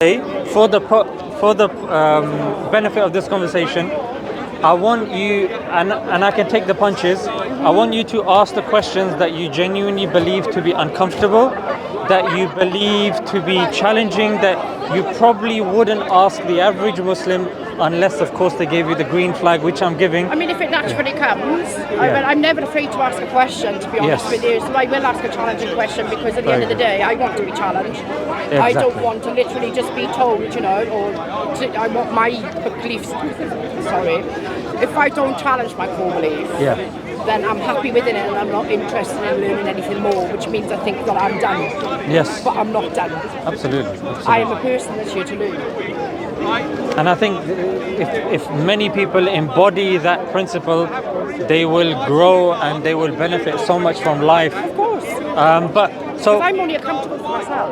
Hey, for the benefit of this conversation, I want you, and I can take the punches. I want you to ask the questions that you genuinely believe to be uncomfortable, that you believe to be challenging, that you probably wouldn't ask the average Muslim unless, of course, they gave you the green flag, which I'm giving. I mean, if it naturally comes, Yeah. I'm never afraid to ask a question, to be honest Yes. with you. So I will ask a challenging question because at the Very end of the good. day, I want to be challenged. I don't Exactly. want to literally just be told, I want my beliefs. Sorry. If I don't challenge my core belief, Yeah. then I'm happy within it and I'm not interested in learning anything more, which means I think that I'm done. Yes. But I'm not done. Absolutely. I am Absolutely. a person that's here to learn. And I think if many people embody that principle, they will grow and they will benefit so much from life. Of course. But Because so I'm only accountable for myself.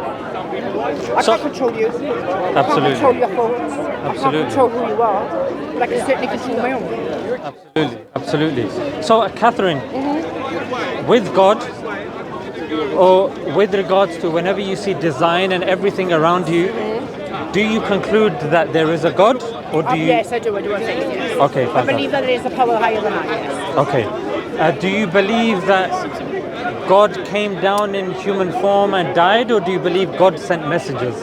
I So- can't control you. I Absolutely. can't control your thoughts. I Absolutely. can't control who you are. But I can certainly control my own. Absolutely, absolutely. So, Catherine, with God, or with regards to whenever you see design and everything around you, do you conclude that there is a God, or do you? Yes, I do. I do. I think yes. Okay, I believe fantastic. that there is a power higher than I. Yes. Okay. Do you believe that God came down in human form and died, or do you believe God sent messages?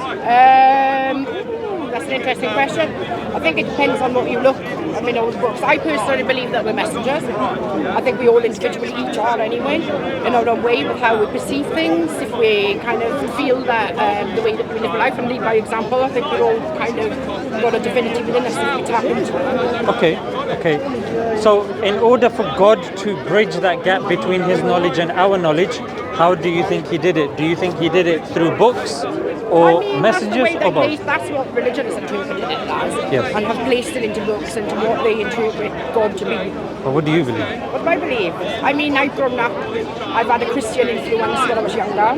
That's an interesting question. I think it depends on what you look. I mean, all the books. I personally believe that we're messengers. I think we all individually each are anyway, in our own way with how we perceive things. If we kind of feel that the way that we live life and lead by example, I think we're all kind of got a divinity within us that we tap into. Okay, okay. So, in order for God to bridge that gap between His knowledge and our knowledge, how do you think He did it? Do you think He did it through books or I mean, messages or both? that's what religion has interpreted it as, Yes. and have placed it into books and to what they interpret God to be. Or what do you believe? What do I believe? I mean, I've grown up, I've had a Christian influence when I was younger.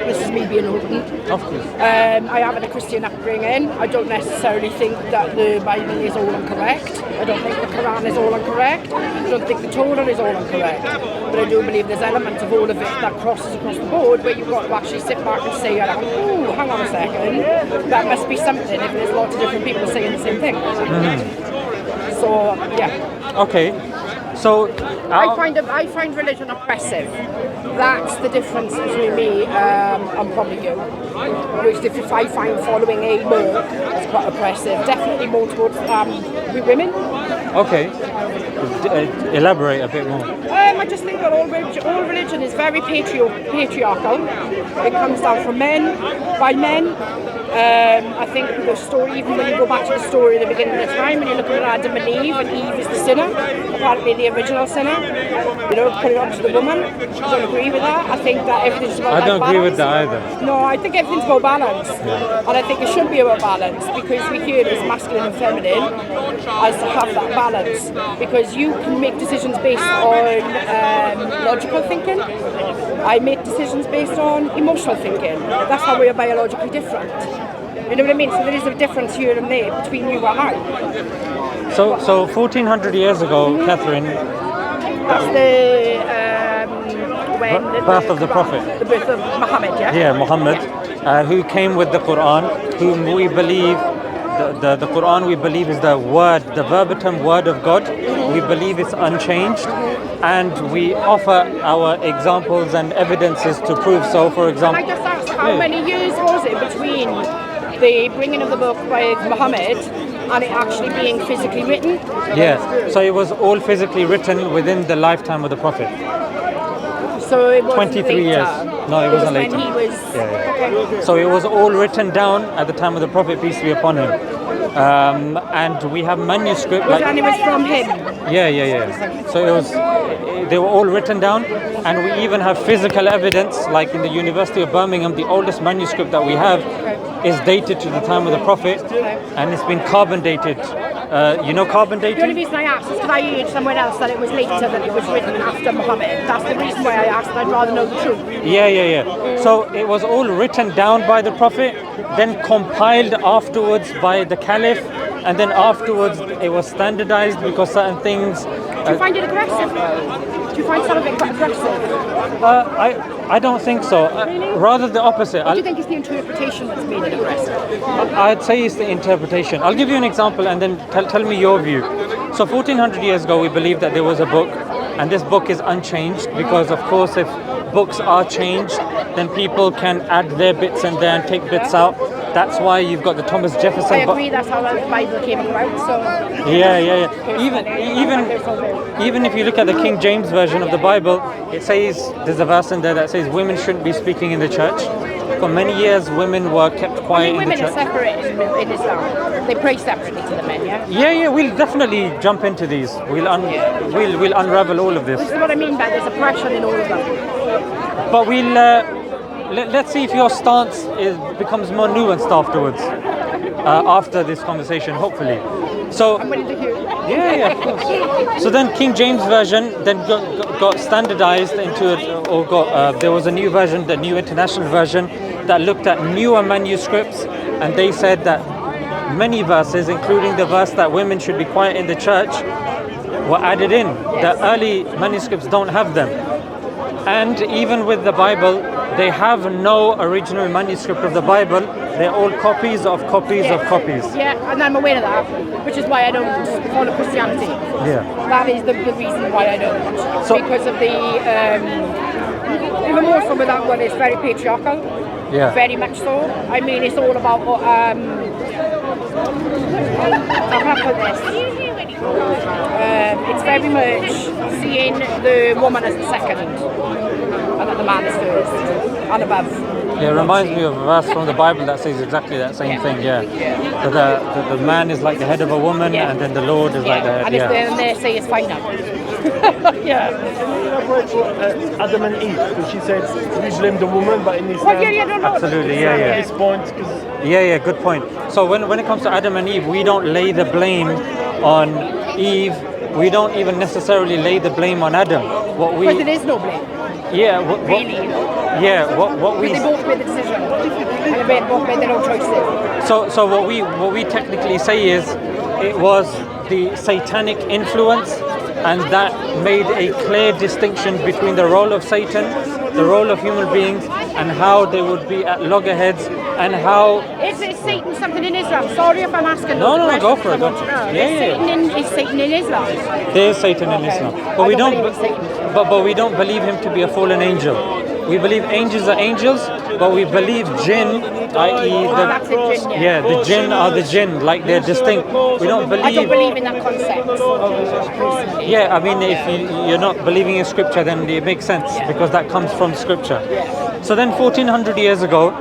This is me being open. Of course. I have had a Christian upbringing. I don't necessarily think that the Bible is all incorrect. I don't think the Quran is all incorrect. I don't think the Torah is all incorrect. But I do believe there's elements of all of it that crosses across the board where you've got to actually sit back and say, ooh, hang on a second, that must be something if there's lots of different people saying the same thing. So, yeah. Okay. So, I find religion oppressive. That's the difference between me and probably you. Which if I find following a more is quite oppressive. Definitely more towards women. okay. Elaborate a bit more. I just think that all religion is very patriarchal. It comes down from men, by men. I think the story, even when you go back to the story at the beginning of the time, when you look at Adam and Eve is the sinner, apparently the original sinner, put it onto the woman. I don't agree with that. I think that everything's about I don't agree with balance. that either. No, I think everything's about balance. And I think it should be about balance because we hear it as masculine and feminine as to have that balance. Because you can make decisions based on logical thinking. I make decisions based on emotional thinking. That's how we are biologically different. You know what I mean? So there is a difference here and there between you and I. So 1400 years ago, Catherine, That's when birth of the Prophet. The birth of Muhammad, yeah? Yeah, Muhammad, who came with the Quran, whom we believe, the Quran we believe is the word, the verbatim word of God. We believe it's unchanged, and we offer our examples and evidences to prove so. For Can example, I just ask, how many years was it between the bringing of the book by Muhammad and it actually being physically written? yeah, so it was all physically written within the lifetime of the Prophet. So it wasn't 23 later. years. No, it wasn't was later. When he was. Yeah. So it was all written down at the time of the Prophet, peace be upon him. And we have manuscript. And it was from him. Yeah. So they were all written down, and we even have physical evidence, like in the University of Birmingham, the oldest manuscript that we have is dated to the time of the Prophet, and it's been carbon dated. Carbon The only dating? reason I asked is because I heard somewhere else that it was later, that it was written after Muhammad. That's the reason why I asked, and I'd rather know the truth. Yeah. So it was all written down by the Prophet, then compiled afterwards by the Caliph, and then afterwards it was standardized because certain things. Do you find it aggressive though? Do you find some of it quite aggressive? I don't think so. Rather the opposite. Or do you think it's the interpretation that's made it aggressive? I'd say it's the interpretation. I'll give you an example and then tell me your view. So 1400 years ago, we believed that there was a book, and this book is unchanged because, of course, if books are changed, then people can add their bits in there and take bits out. That's why you've got the Thomas Jefferson. I agree. That's how the Bible came about. So yeah. Even if you look at the King James version of the Bible, it says there's a verse in there that says women shouldn't be speaking in the church. For many years, women were kept quiet in the women church. are separate in Islam. They pray separately to the men. Yeah. Yeah. We'll definitely jump into these. We'll unravel all of this. This is what I mean by there's oppression in all of them. But let's see if your stance becomes more nuanced afterwards, after this conversation, hopefully. So I'm willing to hear. yeah, of course. So then King James version then got standardized into it, or there was a new version, the New International Version, that looked at newer manuscripts, and they said that many verses, including the verse that women should be quiet in the church, were added in. The early manuscripts don't have them. And even with the Bible, they have no original manuscript of the Bible. They're all copies of copies of copies. Yeah, and I'm aware of that, which is why I don't follow Christianity. Yeah. That is the reason why I don't. So, because of the, even more so with that one, it's very patriarchal. Yeah. Very much so. I mean, it's all about, how can I put this? It's very much seeing the woman as the second, and that the man is first, and above. Yeah, it reminds me of a verse from the Bible that says exactly that same thing, yeah. That the man is like the head of a woman, and then the Lord is like the head, and they say it's fine now. Yeah. Adam and Eve, because she said we blame the woman, but in Islam, absolutely, at this point, yeah, good point. So when it comes to Adam and Eve, we don't lay the blame on Eve. We don't even necessarily lay the blame on Adam. Because there is no blame. Yeah. What we. They both made the decision, and they both made their own choices. So what we technically say is it was the satanic influence, and that made a clear distinction between the role of Satan, the role of human beings, and how they would be at loggerheads, and how... Is Satan something in Islam? Sorry if I'm asking. No, go for it. Is Satan in Islam? There is Satan in Islam, but we don't believe him to be a fallen angel. We believe angels are angels, but we believe jinn, i.e. the jinn are the jinn, like they're distinct. We don't believe... I don't believe in that concept. Yeah, I mean, if you're not believing in scripture, then it makes sense, because that comes from scripture. So then 1400 years ago,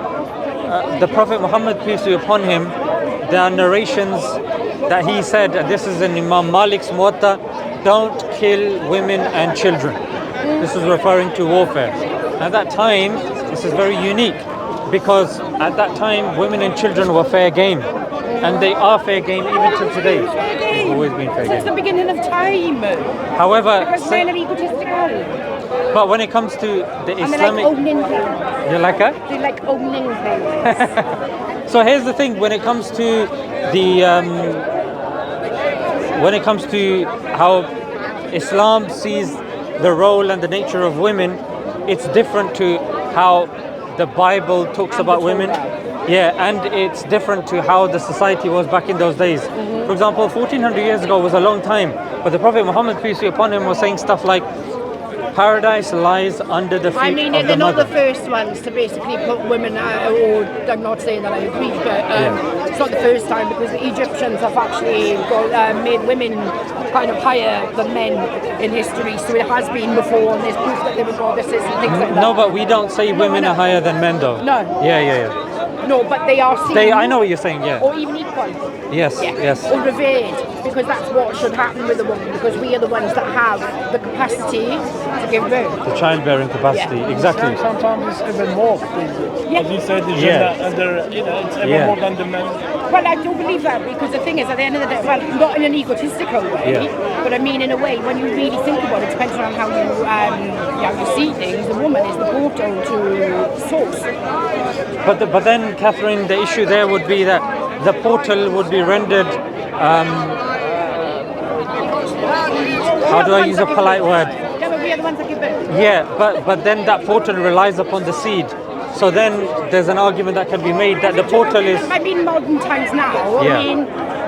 the Prophet Muhammad, peace be upon him, there are narrations that he said, and this is in Imam Malik's Muwatta, don't kill women and children. This is referring to warfare. At that time, this is very unique, because at that time, women and children were fair game. And they are fair game even till today. They've always been fair game. Since the beginning of time. However, because men are egotistical. But when it comes to the Islamic... they like owning things. You like that? They like owning things. So here's the thing, when it comes to how Islam sees the role and the nature of women, it's different to how the Bible talks about women. Yeah, and it's different to how the society was back in those days. For example, 1400 years ago was a long time, but the Prophet Muhammad, peace be upon him, was saying stuff like, paradise lies under the feet of the mother. They're not the first ones to basically put women, or I'm not saying that I agree, but it's not the first time, because the Egyptians have actually made women kind of higher than men in history, so it has been before, and there's proof that they were goddesses and things like that. No, but we don't say women are higher than men, though. No. Yeah. No, but they are seen. I know what you're saying, yeah. Or even equal. Yes. Or revered, because that's what should happen with a woman, because we are the ones that have the capacity to give birth. The childbearing capacity, exactly. Sometimes it's even more. As you said, the gender under, it's even more than the men. Well, I don't believe that, because the thing is, at the end of the day, well, not in an egotistical way, but I mean in a way, when you really think about it, depending on how you see things, the woman is the portal to source. But then, Catherine, the issue there would be that the portal would be rendered, how do I use a polite word? Yeah, but we they're the ones that give birth. Yeah, but then that portal relies upon the seed. So then there's an argument that can be made that the portal is. I mean, modern times now. Yeah. I mean,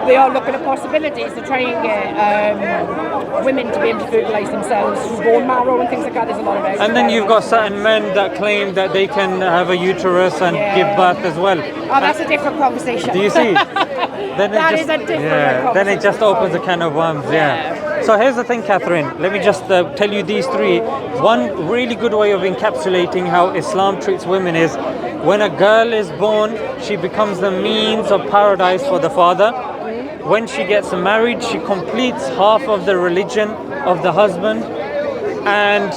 they are looking at possibilities to try and get women to be able to fertilise themselves through bone marrow and things like that. There's a lot of extra. And then you've got certain men that claim that they can have a uterus and give birth as well. Oh, that's a different conversation. Do you see? Then That is a different conversation. Then it just opens a can of worms. Yeah. So here's the thing, Catherine. Let me just tell you these three. One really good way of encapsulating how Islam treats women is when a girl is born, she becomes the means of paradise for the father. When she gets married, she completes half of the religion of the husband. And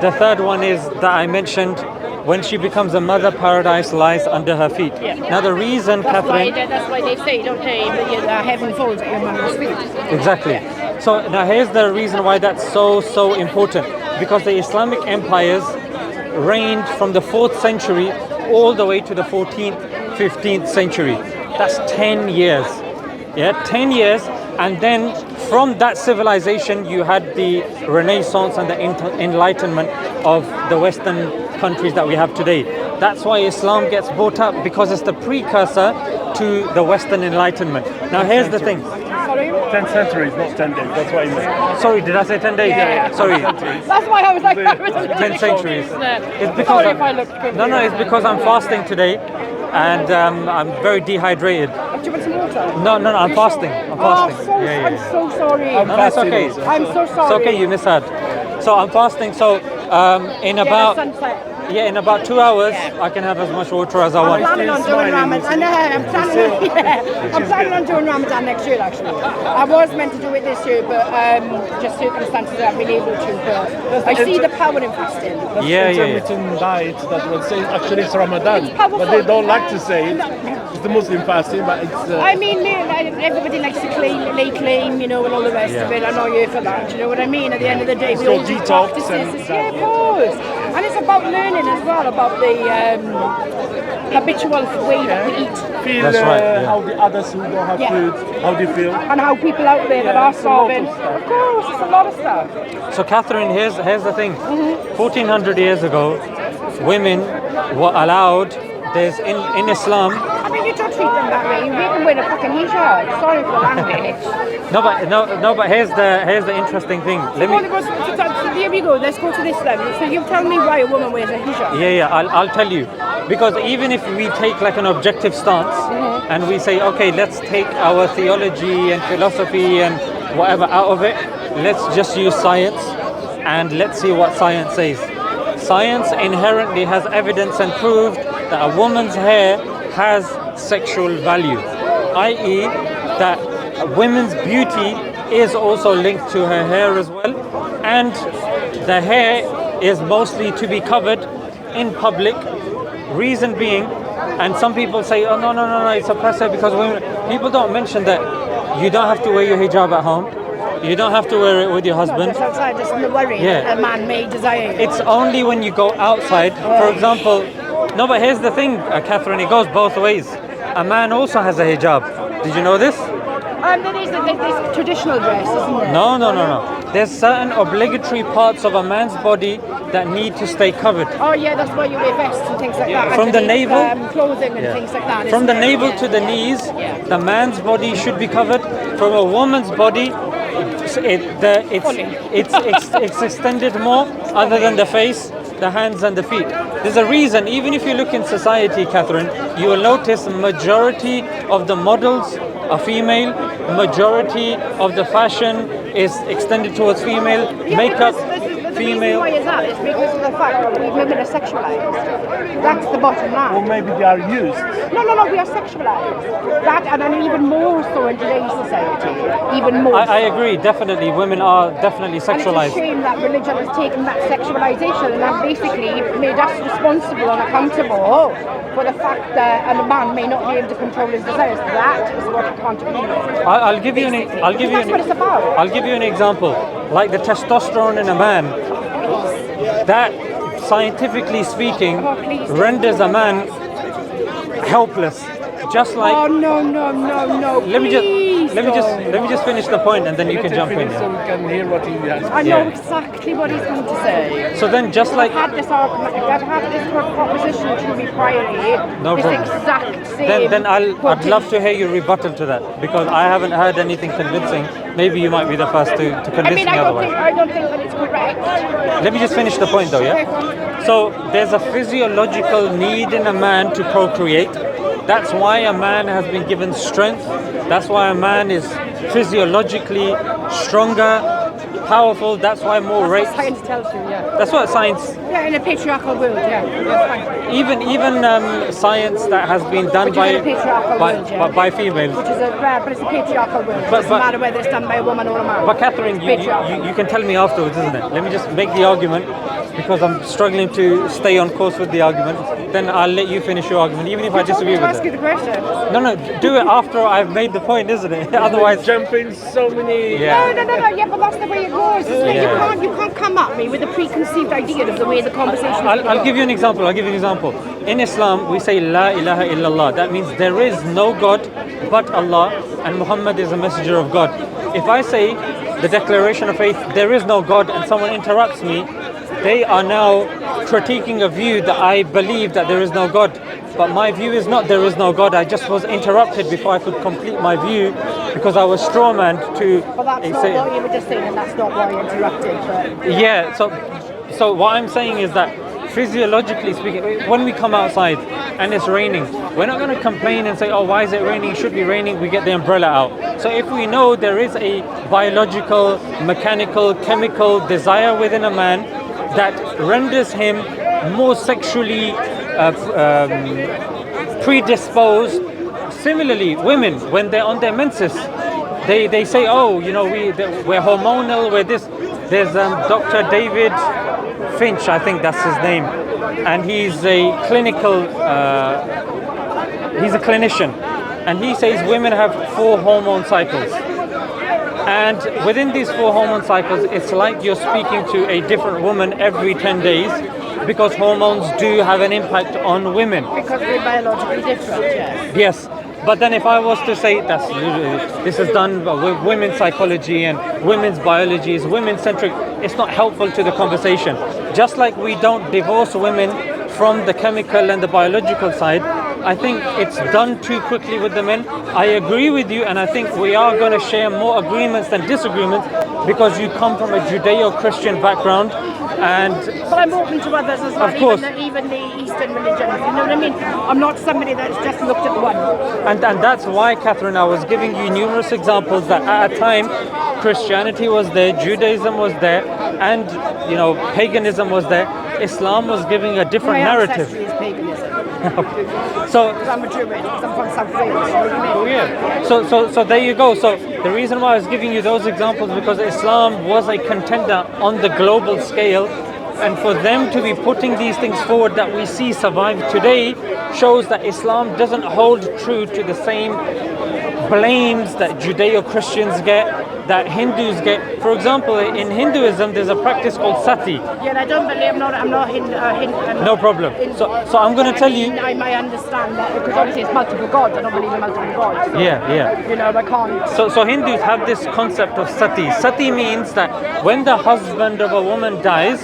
the third one is that I mentioned, when she becomes a mother, paradise lies under her feet. Yeah. Now the reason, Catherine... That's why they say, don't they, that heaven falls at your mother's feet. Exactly. So now here's the reason why that's so important. Because the Islamic empires reigned from the 4th century all the way to the 14th, 15th century. That's 10 years. Yeah, 10 years. And then from that civilization, you had the Renaissance and the enlightenment of the Western countries that we have today. That's why Islam gets brought up, because it's the precursor to the Western enlightenment. Now here's the thing. Sorry? 10 centuries, not 10 days. That's what I meant. Sorry, did I say 10 days? Yeah. Sorry. That's why I was like, 10 centuries. It's because Sorry if I look good. No, it's because I'm fasting today, and I'm very dehydrated. Do you want some water? No, I'm fasting. I'm fasting. I'm so sorry. No, it's okay. I'm so sorry. It's okay, you misheard. So I'm fasting. So in about sunset. in about 2 hours, I can have as much water as I I'm want. planning on doing Ramadan. I'm planning on doing Ramadan next year. Actually, I was meant to do it this year, but just circumstances I haven't been able to. But I see the power in fasting. That's intermittent diet that would say actually it's Ramadan, It's powerful. but they don't like to say it. It's the Muslim fasting, but it's. I mean, everybody likes to lay claim, and all the rest of it. I'm not here for that. You know what I mean? At the end of the day, we So all just detox practice and this. Yeah, of course. And it's about learning as well about the habitual way that we eat. Feel That's right, how the others who don't have food, how they feel. And how people out there that are it's a lot of starving. stuff. Of course, it's a lot of stuff. So Catherine, here's the thing. 1400 years ago, women were allowed. There's in Islam. I mean, you don't treat them that way. You even wear a fucking hijab. Sorry for the language. No, but here's the interesting thing. Let me. So here we go. Let's go to this level. So you tell me why a woman wears a hijab. Yeah, I'll tell you. Because even if we take like an objective stance and we say, okay, let's take our theology and philosophy and whatever out of it, let's just use science and let's see what science says. Science inherently has evidence and proved that a woman's hair has sexual value, i.e. that a women's beauty is also linked to her hair as well, and the hair is mostly to be covered in public. Reason being, and some people say, oh no, it's oppressive because women. People don't mention that you don't have to wear your hijab at home. You don't have to wear it with your husband. Just outside, just in the worry that a man may desire you. It's only when you go outside. For example, no, but here's the thing, Catherine, it goes both ways. A man also has a hijab. Did you know this? There's traditional dress, isn't there? No. There's certain obligatory parts of a man's body that need to stay covered. Oh yeah, that's why you wear vests and things like that. From the navel, clothing and things like that. From the isn't it? navel to the knees, the man's body should be covered. From a woman's body, it's extended more, other than the face, the hands and the feet. There's a reason. Even if you look in society, Catherine, you will notice majority of the models are female. Majority of the fashion is extended towards female. Makeup, female. Why is that? It's because of the fact that we women are sexualized. That's the bottom line. Or maybe they are used. No, we are sexualized. That, and then even more so in today's society. Even more. I agree. Definitely, women are definitely And it's a sexualized. shame that religion has taken that sexualization and has basically made us responsible and accountable for the fact that a man may not be able to control his desires. That is what accountability is. I'll give you That's what it's about. I'll give you an example. Like the testosterone in a man, that scientifically speaking renders a man helpless. just like Oh no. let me Please let me just finish the point, and then you can jump in. So we can hear what he has. I know Yeah. exactly what he's going to say. So then, just like I've had this argument. I've had this proposition to me priorly. No this problem. exact same. then I'd love to hear your rebuttal to that, because I haven't heard anything convincing. Maybe you might be the first to I convince mean, me otherwise. I don't think that it's correct. Let me just finish the point though, yeah? So there's a physiological need in a man to procreate. That's why a man has been given strength. That's why a man is physiologically stronger, powerful. That's why more That's rapes. what science tells you, yeah. That's what science, Yeah, in a patriarchal world, yeah. That's fine. even science that has been done Which is in a patriarchal world, yeah. by females. Which is but it's a patriarchal world. It doesn't matter whether it's done by a woman or a man. But Catherine, It's you patriarchal. can tell me afterwards, isn't it? Let me just make the argument, because I'm struggling to stay on course with the argument. Then I'll let you finish your argument, even if I disagree to with ask you it. the question. No, do it after I've made the point, isn't it? Otherwise, Jump in so many. yeah. No, yeah, but that's the way it goes. It's like Yeah. you can't come at me with a preconceived idea of the way the conversation is I'll give you an example. In Islam, we say La ilaha illallah. That means there is no God but Allah, and Muhammad is a messenger of God. If I say the declaration of faith, there is no God, and someone interrupts me, they are now critiquing a view that I believe that there is no God. But my view is not there is no God. I just was interrupted before I could complete my view, because I was strawmanned to But that's not say. what you were just saying, and that's not why you interrupted. But Yeah, so what I'm saying is that physiologically speaking, when we come outside and it's raining, we're not going to complain and say, oh, why is it raining? It should be raining. We get the umbrella out. So if we know there is a biological, mechanical, chemical desire within a man that renders him more sexually predisposed. Similarly, women, when they're on their menses, they say, oh, we're hormonal, we're this. There's Dr. David Finch, I think that's his name, and he's a clinician, and he says women have 4 hormone cycles. And within these 4 hormone cycles, it's like you're speaking to a different woman every 10 days, because hormones do have an impact on women. because we're biologically different, yes. Yes, but then if I was to say this is done with women's psychology and women's biology, is women-centric, it's not helpful to the conversation. Just like we don't divorce women from the chemical and the biological side, I think it's done too quickly with the men. I agree with you, and I think we are going to share more agreements than disagreements, because you come from a Judeo-Christian background, and But I'm open to others as well, Of course. even the Eastern religions. You know what I mean? I'm not somebody that's just looked at one. And that's why, Catherine, I was giving you numerous examples that at a time Christianity was there, Judaism was there, and paganism was there. Islam was giving a different My narrative. ancestry is paganism. So Because I'm a Druid, because I'm from South Wales. You know what I mean? yeah. So there you go. So the reason why I was giving you those examples, because Islam was a contender on the global scale, and for them to be putting these things forward that we see survive today shows that Islam doesn't hold true to the same blames that Judeo-Christians get, that Hindus get. For example, in Hinduism, there's a practice called sati. Yeah, and I don't believe, I'm not Hindu. No problem. So I'm going to tell you. I understand that, because obviously it's multiple gods. I don't believe in multiple gods. So, Yeah. You know, I can't. So Hindus have this concept of sati. Sati means that when the husband of a woman dies,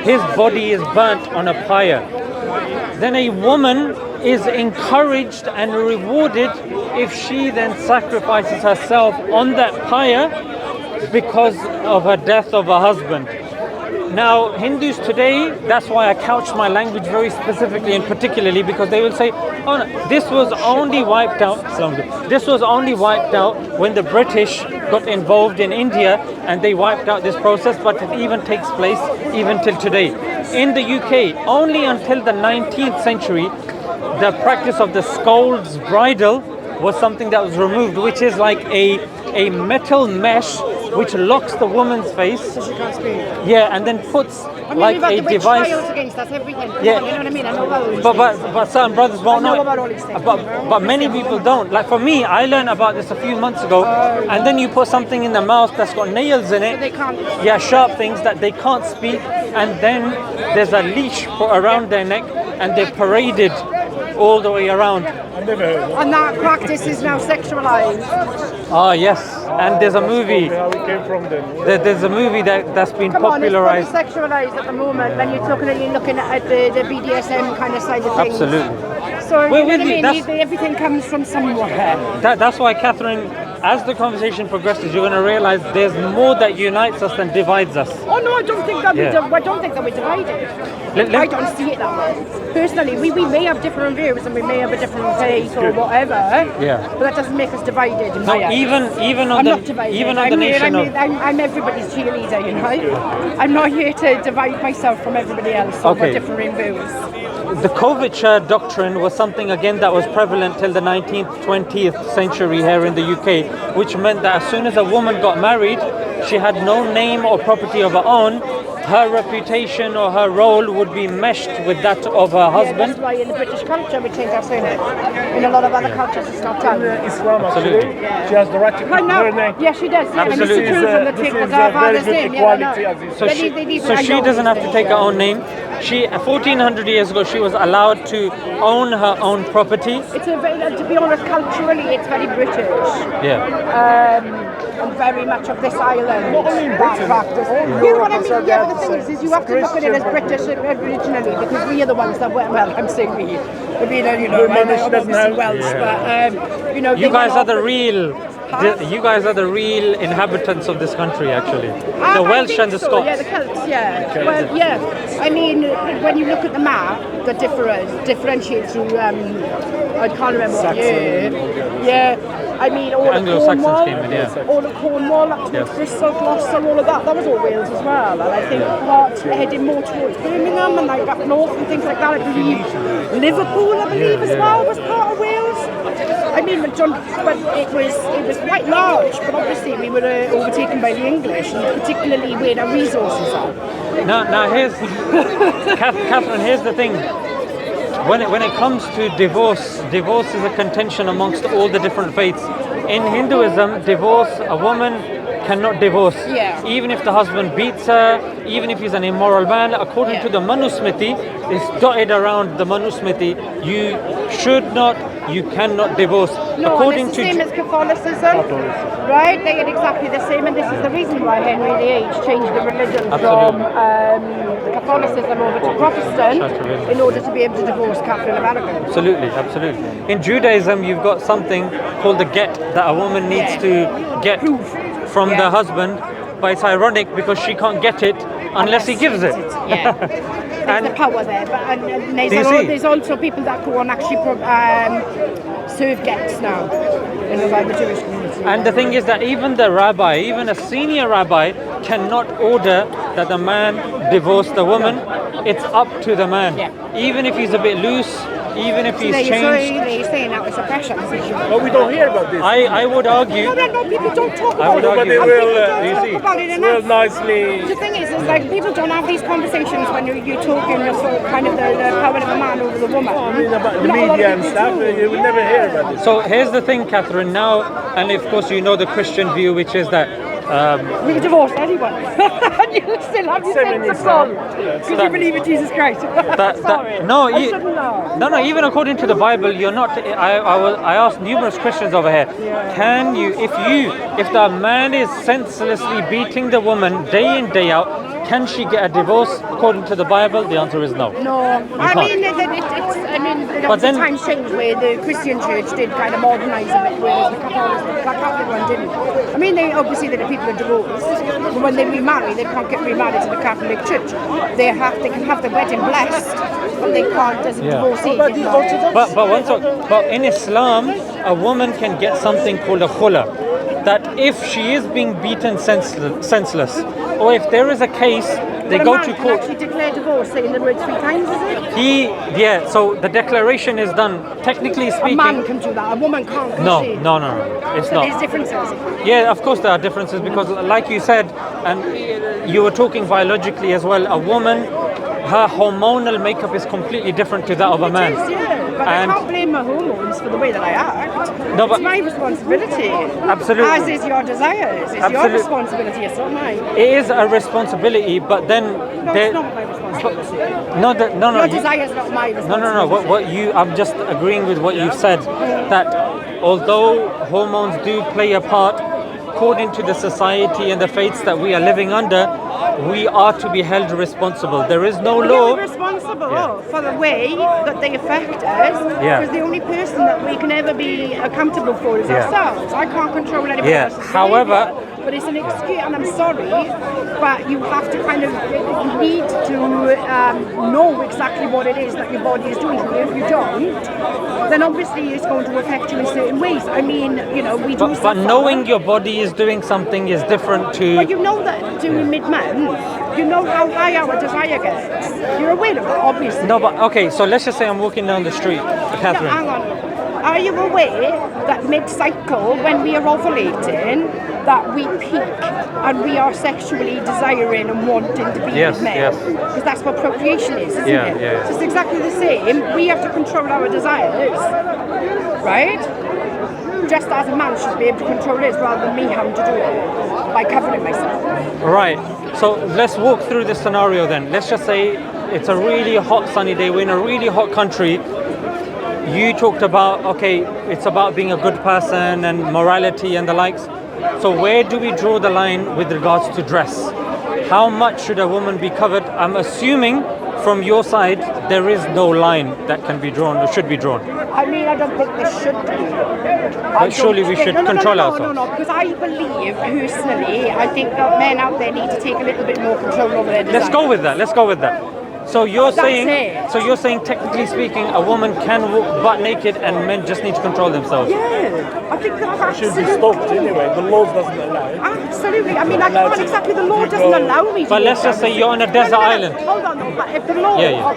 his body is burnt on a pyre. Then a woman is encouraged and rewarded if she then sacrifices herself on that pyre because of her death of her husband. Now, Hindus today, that's why I couched my language very specifically and particularly, because they will say, oh no, this was only wiped out when the British got involved in India, and they wiped out this process, but it even takes place even till today. In the UK, only until the 19th century, the practice of the scold's bridle was something that was removed, which is like a metal mesh which locks the woman's face. So she can't speak. Yeah, and then puts I mean, like we've had a the witch device. trials against us, everything. Yeah. You know what I mean? I know about all these But things. certain brothers won't I know know about it. all these things. But many people don't. Like for me, I learned about this a few months ago, and then you put something in the mouth that's got nails in it. They can't. Yeah, sharp things that they can't speak, and then there's a leash put around their neck, and they're paraded all the way around. I've never heard of it. And that practice is now sexualized. Ah, yes. And there's a movie. How we came from then. There's a movie that's been Come on, it's popularized. fully sexualized at the moment. When you're looking at the BDSM kind of side of things. Absolutely. So you Well, know what I really, mean? that's- Everything comes from somewhere. That's why, Catherine, as the conversation progresses, you're going to realize there's more that unites us than divides us. Oh no, I don't think that Yeah. I don't think that we're divided. Let- I don't see it that way. Personally, we may have different views and we may have a different faith or whatever. Yeah. But that doesn't make us divided. In No, my eyes. even on I'm the not divided. even on I'm the here, nation of. I'm everybody's cheerleader, you know. I'm not here to divide myself from everybody else over Okay. differing views. The Kovitcher doctrine was something again that was prevalent till the 19th, 20th century here in the UK, which meant that as soon as a woman got married, she had no name or property of her own. Her reputation or her role would be meshed with that of her Yeah, husband. that's why in the British culture we change our surname. In a lot of other cultures it's not done. Islam, Absolutely. actually, she has the right to keep I know. her name. Yeah, she does. Yeah, Absolutely. And it's children that This take is their a very father's good name. Yeah, I know. equality, as you So say. she doesn't have to take her own name. She 1400 years ago she was allowed to own her own property. It's a very, to be honest, culturally it's very British. Yeah. And very much of this island. Not only that Britain, practice. all You know Europe what I has mean? had Yeah, that but the thing same. is you have to look at it as Christian British originally because we are the ones that were, well, I'm saying we. I mean, you know, Well, she I'm doesn't obviously have- Welsh, but, you know, You they guys went are the off- real. Huh? You guys are the real inhabitants of this country, actually. The I Welsh think and the so, Scots. Yeah, the Celts, yeah. Well, yeah. I mean, when you look at the map, the differentiates through, I can't remember what year. Yeah. I mean, all of Anglo-Saxons Cornwall, came in, yeah. all of Cornwall, up towards Yes. Bristol, Gloucester, all of that was all Wales as well. And I think part heading more towards Birmingham and like up north and things like that. I believe Liverpool, I believe, as well, was part of Wales. I mean, but it was quite large, but obviously we were overtaken by the English, and particularly where our resources are. Now here's Catherine. Here's the thing. When it comes to divorce is a contention amongst all the different faiths. In Hinduism, a woman cannot divorce. Yeah. Even if the husband beats her, even if he's an immoral man, according Yeah. to the Manusmriti, it's dotted around the Manusmriti, you cannot divorce. No, according and it's to the same as Catholicism, right? They are exactly the same, and this is the reason why Henry VIII changed the religion from Catholicism over to Protestant in order to be able to divorce Catholic Americans. Absolutely. In Judaism, you've got something called the get that a woman needs Yeah. to get from Yeah. the husband, but it's ironic because she can't get it unless he gives it. Yeah. There's the power there, but and Do you see? there's also people that go and actually serve gets now in the Jewish community. And the thing is that even the rabbi, even a senior rabbi, cannot order that the man divorce the woman. It's up to the man. Yeah. Even if he's a bit loose, even if he's They're changed. saying that was oppression. But we don't hear about this. I would argue. No, people don't talk I about would it. argue. But they And will, people don't do you talk see? about it Well, enough. nicely. The thing is like people don't have these conversations when you're talking the sort of kind of the power of the man over the woman. I mean, about the Not a lot of media and people stuff, do. you will never hear about this. So here's the thing, Catherine. Now, and of course you know the Christian view, which is that We can divorce anyone. And you still have your Same in sense of Islam. soul. Because you believe in Jesus Christ. Sorry. no, I shouldn't know. no. Even according to the Bible, you're not. I asked numerous Christians over here. Can you, if the man is senselessly beating the woman day in day out, can she get a divorce? According to the Bible, the answer is no. No, I can't. mean, But then- times changed where the Christian church did kind of modernise a bit, whereas the Catholic one didn't. I mean, they obviously the people are divorced, but when they remarry, they can't get remarried to the Catholic Church. They can have the wedding blessed, but they can't as a Yeah. divorcee. But these Orthodox- But in Islam, a woman can get something called a khula. That if she is being beaten senseless, or if there is a case, they But a go man to can court. actually declare divorce, saying the word 3 times, is it? So the declaration is done. Technically A speaking, man can do that, a woman can't. can no, she? no, it's So not. there's differences. Yeah, of course there are differences because, like you said, and you were talking biologically as well. A woman, her hormonal makeup is completely different to that of a man. It is, yeah. But I can't blame my hormones for the way that I act. No, but it's my responsibility. Absolutely. As is your desires. It's your responsibility, it's not mine. It is a responsibility, but then No, it's not my responsibility. no. Your desires not my responsibility. What I'm just agreeing with what you've said. That although hormones do play a part, according to the society and the faiths that we are living under, we are to be held responsible. There is no law. We're responsible for the way that they affect us. Yeah. Because the only person that we can ever be accountable for is ourselves. I can't control anybody else's However, behavior. But it's an excuse, and I'm sorry, but you have to kind of, you need to know exactly what it is that your body is doing. If you don't, then obviously it's going to affect you in certain ways. I mean, you know, we do. But knowing your body is doing something is different to. But you know that during mid-month, you know how high our desire gets. You're aware of it, obviously. No, but okay. So let's just say I'm walking down the street, Catherine. Yeah, hang on. Are you aware that mid-cycle, when we are ovulating, that we peak and we are sexually desiring and wanting to be with men? Yes. Because that's what procreation is, isn't it? Yeah. So it's exactly the same. We have to control our desires, right? Just as a man should be able to control his rather than me having to do it by covering myself. Right. So let's walk through this scenario then. Let's just say it's a really hot sunny day. We're in a really hot country. You talked about, okay, it's about being a good person and morality and the likes. So where do we draw the line with regards to dress? How much should a woman be covered? I'm assuming from your side there is no line that can be drawn or should be drawn. I mean, I don't think there should be. But surely we should control ourselves. No, because I believe, personally, I think that men out there need to take a little bit more control over their desires. Let's go with that. So you're saying, technically speaking, a woman can walk butt naked and men just need to control themselves. Yeah, I think that should be stopped anyway. The law doesn't allow it. Absolutely. I mean, I can't exactly. The law doesn't allow me to. But let's just say you're on a desert island. Hold on, no, but if the law. Yeah. I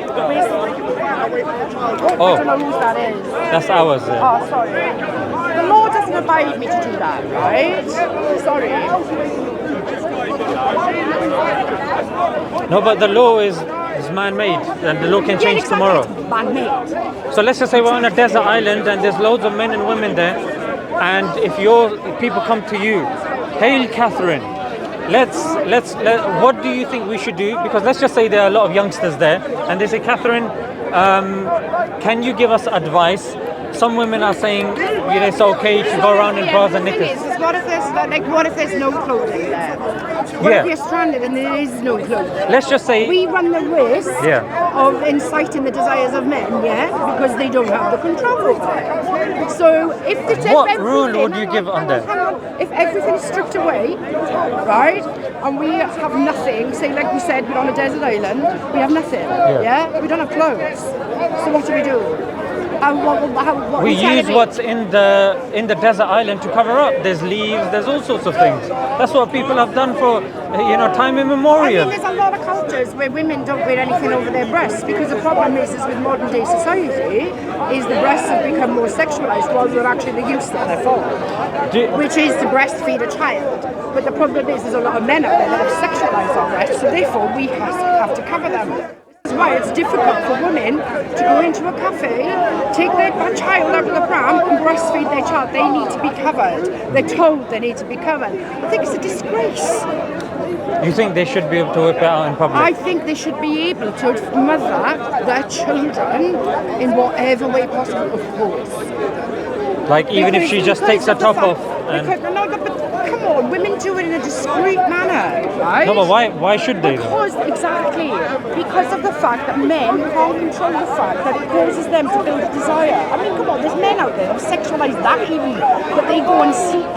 don't know whose that is. That's ours. Yeah. Oh, sorry. The law doesn't abide me to do that, right? Sorry. No, but the law is man-made, and the law can change tomorrow. Man-made. So let's just say we're on a desert island, and there's loads of men and women there, and if people come to you, "Hail, Catherine, what do you think we should do?" Because let's just say there are a lot of youngsters there, and they say, "Catherine, can you give us advice?" Some women are saying, it's okay to go around in bras and knickers. What if there's no clothing there? What if you're stranded and there is no clothing? Let's just say we run the risk of inciting the desires of men, because they don't have the control over it. So what rule would you give on that? If everything's stripped away, right, and we have nothing, say like we said, we're on a desert island, we have nothing, we don't have clothes. So what do we do? We use what's in the desert island to cover up. There's leaves, there's all sorts of things. That's what people have done for time immemorial. I mean, there's a lot of cultures where women don't wear anything over their breasts, because the problem is with modern day society is the breasts have become more sexualized rather than actually the use that they're for, which is to breastfeed a child. But the problem is there's a lot of men out there that have sexualized our breasts, so therefore we have to cover them. That's why it's difficult for women to go into a cafe, take their child out of the pram and breastfeed their child. They need to be covered. They're told they need to be covered. I think it's a disgrace. You think they should be able to whip it out in public? I think they should be able to mother their children in whatever way possible, of course. Like even if she just takes her top off? Come on, women do it in a discreet manner, right? No, but why should they? Because of the fact that men can't control the fact that it causes them to build a desire. I mean, come on, there's men out there that have sexualized that even, that they go and seek.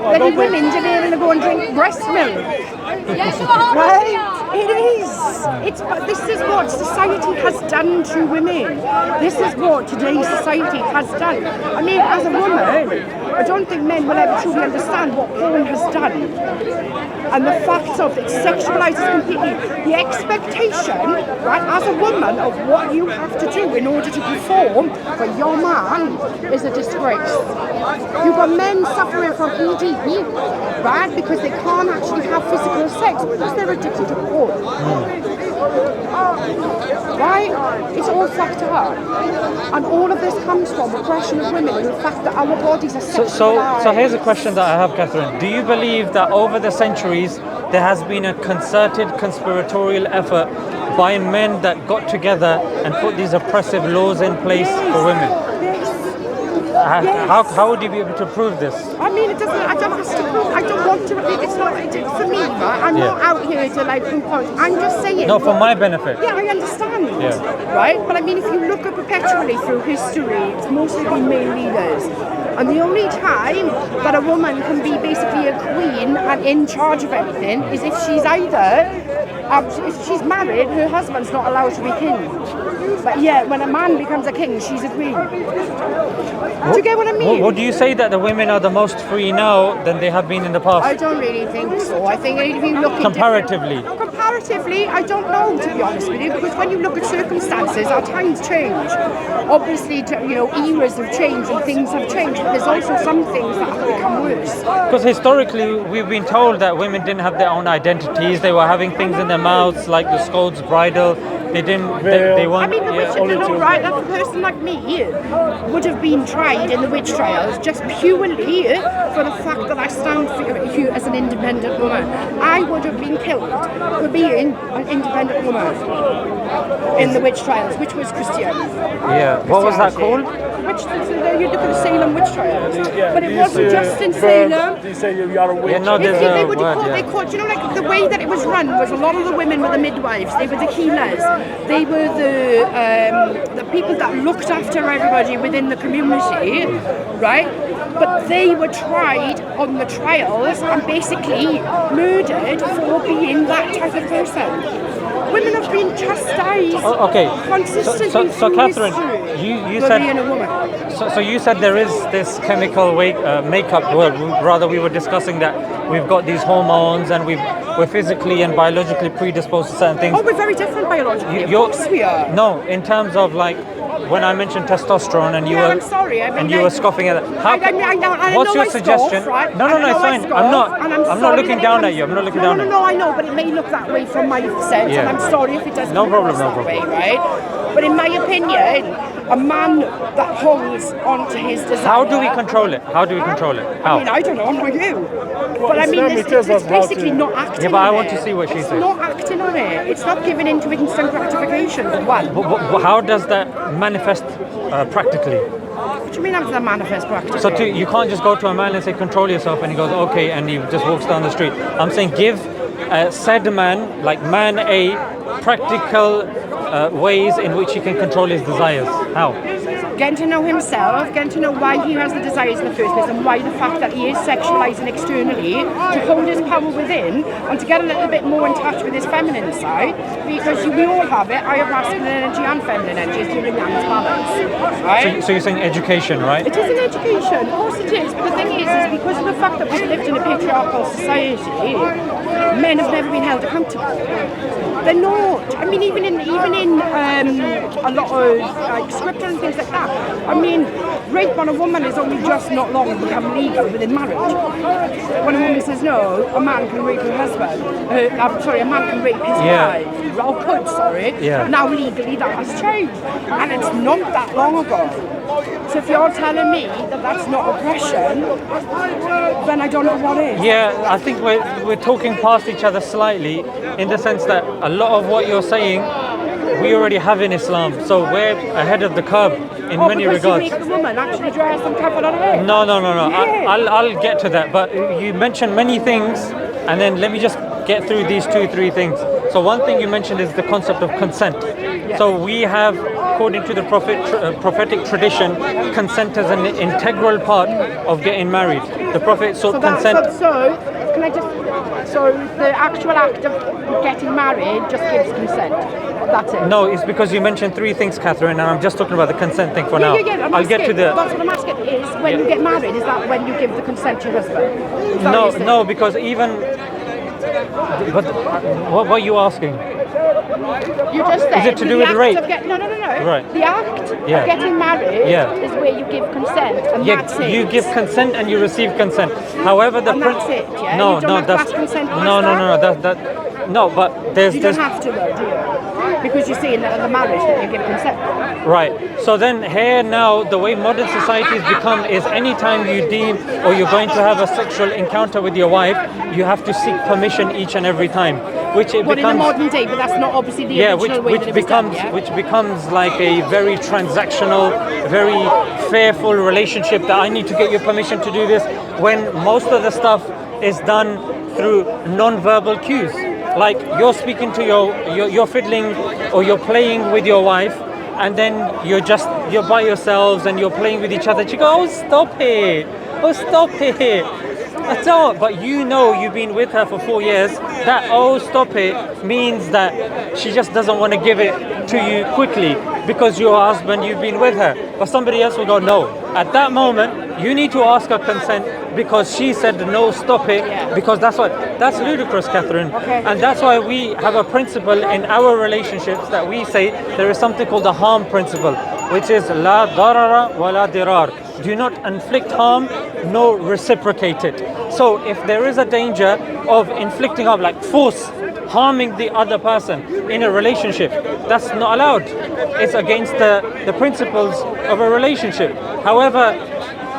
Then women to go and drink breast milk. Right? It is. This is what society has done to women. This is what today's society has done. I mean, as a woman, I don't think men will ever truly understand what porn has done. And the fact of it sexualizes completely the expectation, right, as a woman of what you have to do in order to perform for your man is a disgrace. You've got men suffering from ED, right, because they can't actually have physical sex because they're addicted to porn. Right? It's all fucked up. And all of this comes from oppression of women and the fact that our bodies are sexualized. So here's a question that I have, Catherine. Do you believe that over the centuries there has been a concerted conspiratorial effort by men that got together and put these oppressive laws in place for women? Yes. How would you be able to prove this? I mean, it doesn't. I don't have to prove. I don't want to. It's not for me. Right? I'm not out here to like prove points. I'm just saying. No, for my benefit. Yeah, I understand. Yeah. Right, but I mean, if you look at perpetually through history, it's mostly been male leaders. And the only time that a woman can be basically a queen and in charge of everything is if she's either, if she's married, her husband's not allowed to be king. But yeah, when a man becomes a king, she's a queen. Do you get what I mean? What do you say that the women are the most free now than they have been in the past? I don't really think so. I think if you look comparatively. Comparatively, I don't know, to be honest with you, because when you look at circumstances, our times change. Obviously, eras have changed and things have changed, but there's also some things that have become worse. Because historically, we've been told that women didn't have their own identities. They were having things in their mouths like the scold's bridle. They didn't. They weren't. I mean, right? That a person like me would have been tried in the witch trials just purely for the fact that I stand for you as an independent woman. I would have been killed for being an independent woman in the witch trials, which was Christian. Yeah. What was that called? You look at the Salem witch trials, but it wasn't just in Salem. They say you are a witch. Yeah, no, They called, like the way that it was run was a lot of the women were the midwives, they were the healers, they were the people that looked after everybody within the community, right? But they were tried on the trials and basically murdered for being that type of person. Women have been chastised consistently so Catherine, you said being a woman. So you said there is this chemical makeup. Well, rather we were discussing that we've got these hormones and we're physically and biologically predisposed to certain things. Oh, we're very different biologically. Of course we are. No, in terms of like when I mentioned testosterone and you were I'm sorry. you were scoffing at that. What's your suggestion? Right? No, it's fine. I'm not looking down at you. I'm not looking down at you. No, I know, but it may look that way from my sense, and I'm sorry if it doesn't look that way, right? But in my opinion, a man that holds onto his desire. How do we control it? How? I mean, I don't know, I'm not you. But I mean, it's basically not acting on it. Yeah, but I want to see what she says. It's not acting on it. It's not giving in to instant gratification, for one. But how does that manifest practically? What do you mean how does that manifest practically? So you can't just go to a man and say, control yourself, and he goes, okay, and he just walks down the street. I'm saying give said man, like man A, practical ways in which he can control his desires. How? Getting to know himself, getting to know why he has the desires in the first place and why the fact that he is sexualizing externally, to hold his power within and to get a little bit more in touch with his feminine side, because we all have it. I have masculine energy and feminine energy, it's yin and yang balance, right? So you're saying education, right? It is an education, of course it is, but the thing is because of the fact that we've lived in a patriarchal society, men have never been held accountable. They're not. I mean, even in a lot of like scripture and things like that. I mean, rape on a woman is only just not long become legal within marriage. When a woman says no, a man can rape her husband. A man can rape his wife. Or could, sorry. Yeah. Now legally that has changed, and it's not that long ago. So if you're telling me that that's not oppression, then I don't know what is. Yeah, I think we're talking past each other slightly in the sense that a lot of what you're saying we already have in Islam, so we're ahead of the curve in many regards. You make the woman actually dress and cover on her. No. Yeah. I'll get to that, but you mentioned many things, and then let me just get through these 2-3 things. So one thing you mentioned is the concept of consent. Yes. So we have, according to the prophetic tradition, consent as an integral part of getting married. The Prophet sought consent. So can I just? So the actual act of getting married just gives consent. That's it. No, it's because you mentioned three things, Catherine, and I'm just talking about the consent thing for now. Yeah. I'll get to the. That's what I'm asking. Is when you get married, is that when you give the consent to your husband? Is that what you're saying? No, because even. But what are you asking? You just said. Is it to do with rape? No. Right. The act Yeah. of getting married Yeah. is where you give consent, and that's it. You give consent and you receive consent. However, And that's it, yeah? No, You don't no, have to that's ask consent past no, that? no. But there's You don't have to though, do you? Because you're saying that in the marriage that you give consent. right. So then here now, the way modern society has become is anytime you deem or you're going to have a sexual encounter with your wife, you have to seek permission each and every time, which it But in the becomes. modern day, but that's not obviously the original way that it was done, yeah? which becomes like a very transactional, very fearful relationship that I need to get your permission to do this, when most of the stuff is done through non-verbal cues. Like you're speaking to you're fiddling or you're playing with your wife, and then you're by yourselves and you're playing with each other. She goes, oh stop it. I don't, but you know you've been with her for 4 years. That oh stop it means that she just doesn't want to give it to you quickly because your husband, you've been with her. But somebody else will go no. At that moment, you need to ask her consent because she said no, stop it. Because that's ludicrous, Catherine. Okay. And that's why we have a principle in our relationships that we say there is something called the harm principle, which is la darara wa la dirar. Do not inflict harm, nor reciprocate it. So if there is a danger of inflicting harm, like force, harming the other person in a relationship, that's not allowed. It's against the principles of a relationship. However,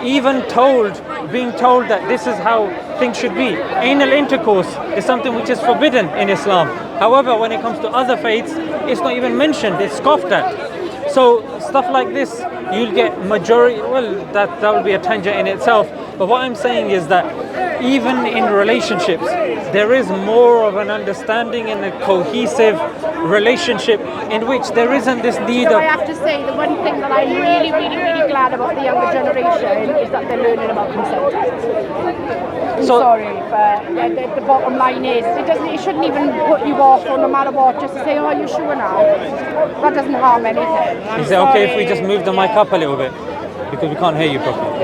even being told that this is how things should be. Anal intercourse is something which is forbidden in Islam. However, when it comes to other faiths, it's not even mentioned, it's scoffed at. So stuff like this, you'll get majority, well, that will be a tangent in itself. But what I'm saying is that even in relationships, there is more of an understanding and a cohesive relationship in which there isn't this need So of... I have to say the one thing that I'm really glad about the younger generation is that they're learning about consent. I'm sorry, but the bottom line is it shouldn't even put you off or no matter what, just to say, oh, you sure now? That doesn't harm anything. Is it okay if we just move the mic up a little bit? Because we can't hear you properly.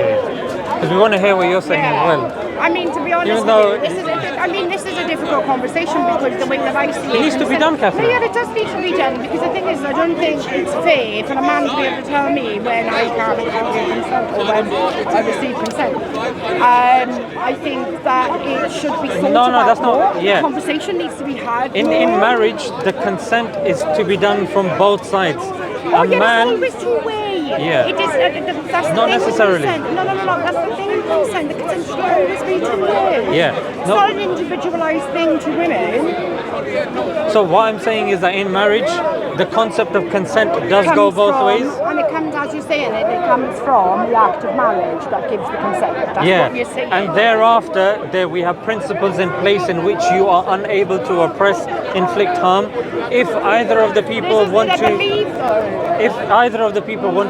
Because we want to hear what you're saying as well. I mean, to be honest, Even though this is a difficult conversation because the way that I see it needs to be done, Catherine. Yeah, it does need to be done because the thing is, I don't think it's fair for a man to be able to tell me when I can't give consent or when I receive consent. I think that it should be thought about that's not. more. Yeah. The conversation needs to be had. In marriage, the consent is to be done from both sides. It's always two-way. Yeah. It is. That's Not the thing necessarily. With consent. No. That's the thing with consent. The consent should always be two-way. Yeah. It's not an individualized thing to women. So what I'm saying is that in marriage, the concept of consent does go both ways. And it comes, as you're saying, it comes from the act of marriage that gives the consent. That's what you're saying. And thereafter, there we have principles in place in which you are unable to oppress, inflict harm. If either of the people want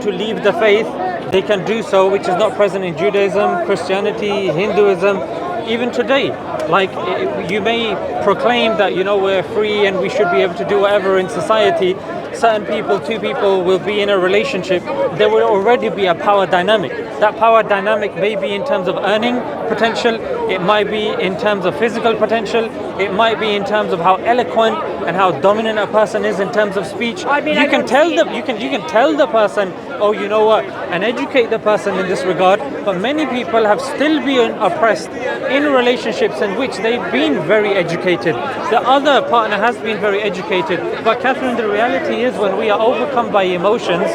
to leave the faith, they can do so, which is not present in Judaism, Christianity, Hinduism, even today. Like you may proclaim that we're free and we should be able to do whatever in society. Certain people, two people will be in a relationship, there will already be a power dynamic. That power dynamic may be in terms of earning potential, it might be in terms of physical potential, it might be in terms of how eloquent and how dominant a person is in terms of speech. You can tell the person, oh, you know what, and educate the person in this regard. But many people have still been oppressed in relationships in which they've been very educated. The other partner has been very educated. But Catherine, the reality is when we are overcome by emotions,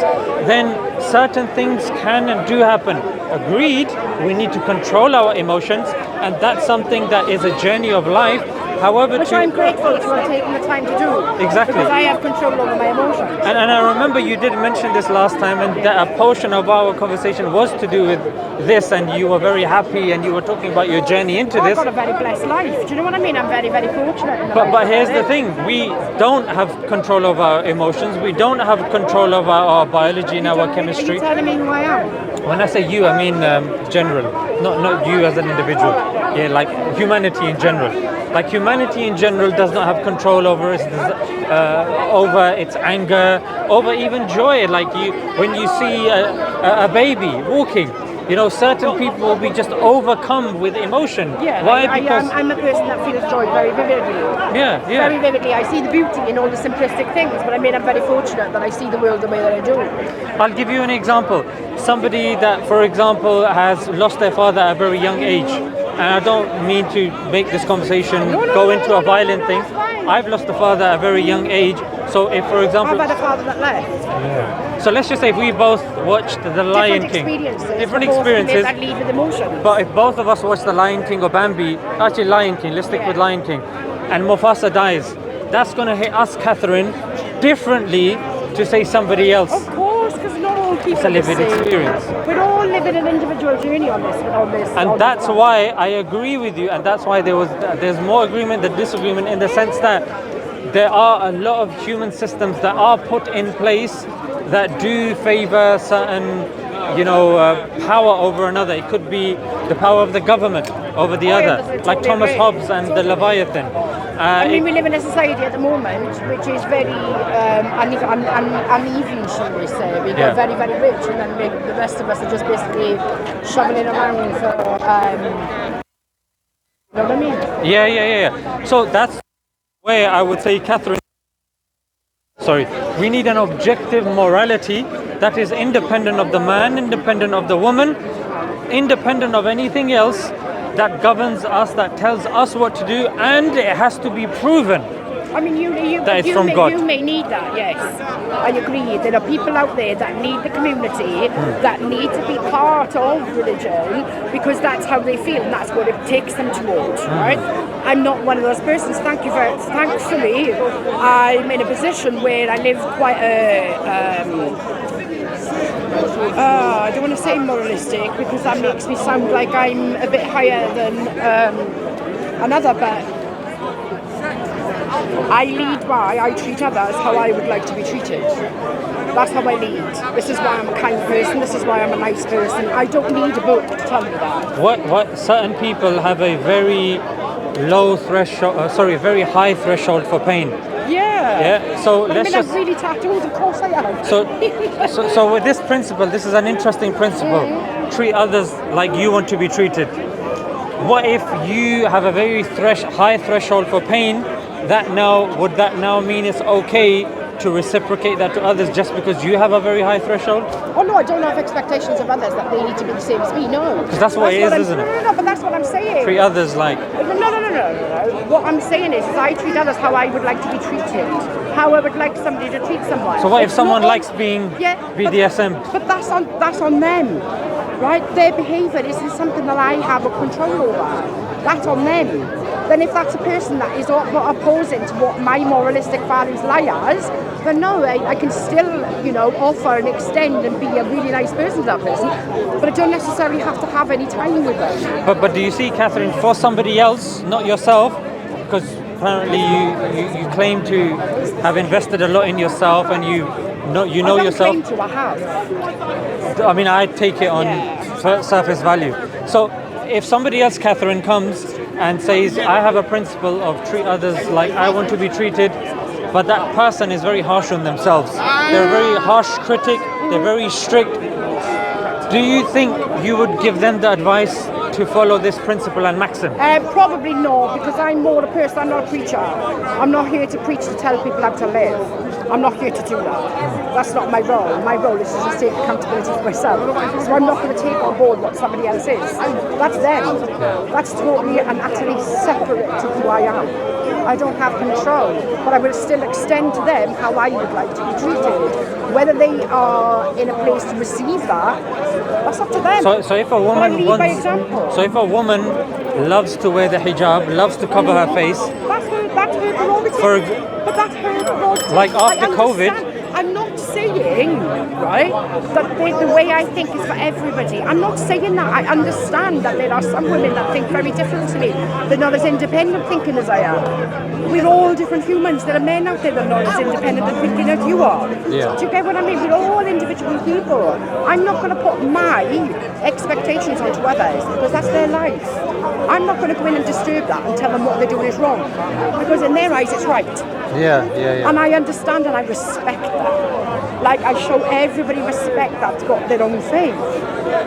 then certain things can and do happen. Agreed, we need to control our emotions, and that's something that is a journey of life. However, which I'm grateful to have taken the time to do. Exactly. Because I have control over my emotions. And I remember you did mention this last time, and that a portion of our conversation was to do with this, and you were very happy, and you were talking about your journey into I've this. got a very blessed life. Do you know what I mean? I'm very, very fortunate. In the life But that here's I the live. thing: we don't have control over our emotions. We don't have control over our biology and our Are chemistry. you telling me who I am? When I say you, I mean general, not you as an individual. Yeah, like humanity in general. Like humanity in general does not have control over over its anger, over even joy. Like when you see a baby walking, you know, certain people will be just overcome with emotion. Yeah. Why? Because I'm a person that feels joy very vividly. yeah. Very vividly. I see the beauty in all the simplistic things, but I mean, I'm very fortunate that I see the world the way that I do. I'll give you an example. Somebody that, for example, has lost their father at a very young age, and I don't mean to make this conversation go into a violent thing. that's fine. I've lost a father at a very young age, so if, for example, I've had a father that left. so let's just say if we both watched The Lion King, different experiences, that lead with emotions. but if both of us watch The Lion King or Bambi, actually Lion King, let's stick with Lion King, and Mufasa dies, that's going to hit us, Catherine, differently to say somebody else. Of course, because not all people It's a lived are the same. experience. We're all living an individual journey on this. And that's why I agree with you, and that's why there's more agreement than disagreement, in the sense that there are a lot of human systems that are put in place that do favor certain, power over another. It could be the power of the government over the other, like Thomas Hobbes and the Leviathan. I mean, we live in a society at the moment which is very uneven, shall we say. We get very, very rich, and then the rest of us are just basically shoveling around for, you know what I mean? Yeah. So that's where I would say, Catherine, we need an objective morality that is independent of the man, independent of the woman, independent of anything else, that governs us, that tells us what to do, and it has to be proven. I mean, that it's from God. You may need that, yes. I agree. There are people out there that need the community, that need to be part of religion, because that's how they feel, and that's what it takes them towards, right? I'm not one of those persons. Thankfully, I'm in a position where I live quite I don't want to say moralistic, because that makes me sound like I'm a bit higher than another, but I lead by, I treat others how I would like to be treated. That's how I lead. This is why I'm a kind person, this is why I'm a nice person. I don't need a book to tell me that. What certain people have a very low threshold, very high threshold for pain. Yeah. So but let's I'm just. really tattooed, of course I am. So with this principle, this is an interesting principle. Treat others like you want to be treated. What if you have a very high threshold for pain? Would that now mean it's okay to reciprocate that to others just because you have a very high threshold? Oh no, I don't have expectations of others that they need to be the same as me. No. Because that's what it is, isn't it? No, but that's what I'm saying. Treat others like. No. What I'm saying is I treat others how I would like to be treated. How I would like somebody to treat someone. So what if someone likes being BDSM? But that's on them, right? Their behaviour isn't something that I have a control over. That's on them. Then if that's a person that is opposing to what my moralistic values lie as, then no, I can still, offer and extend and be a really nice person to that person, but I don't necessarily have to have any time with them. But do you see, Catherine, for somebody else, not yourself, because apparently you claim to have invested a lot in yourself, and you know yourself. Claim to, I have. I mean, I take it on surface value. So if somebody else, Catherine, comes and says, I have a principle of treat others like I want to be treated, but that person is very harsh on themselves. They're a very harsh critic, they're very strict. Do you think you would give them the advice to follow this principle and maxim? Probably no, because I'm more a person, I'm not a preacher. I'm not here to preach to tell people how to live. I'm not here to do that. That's not my role. My role is to just take accountability for myself. So I'm not going to take on board what somebody else is. That's them. That's totally and utterly separate to who I am. I don't have control, but I will still extend to them how I would like to be treated. Whether they are in a place to receive that, that's up to them. So if a woman loves to wear the hijab, loves to cover her face, that's her For but that's her prerogative. like after COVID. I'm not saying, right, that the way I think is for everybody. I'm not saying that. I understand that there are some women that think very different to me. They're not as independent thinking as I am. We're all different humans. There are men out there that are not as independent and thinking as you are. Yeah. Do you get what I mean? We're all individual people. I'm not going to put my expectations onto others because that's their life. I'm not going to go in and disturb that and tell them what they're doing is wrong because in their eyes it's right. Yeah. And I understand and I respect that. Like I show everybody respect that's got their own faith.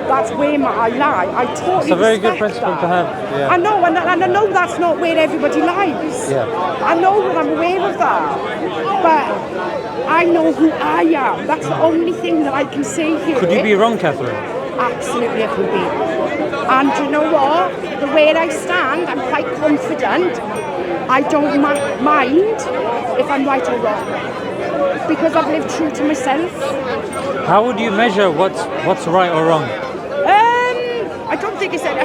That's where I lie. I totally It's a very good respect principle that. to have. Yeah. I know, and I know that's not where everybody lies. Yeah. I know and I'm aware of that. But I know who I am. That's the only thing that I can say here. Could you be wrong, Catherine? Absolutely, I could be. And you know what? The way I stand, I'm quite confident. I don't mind if I'm right or wrong because I've lived true to myself. How would you measure what's right or wrong? I don't think it's I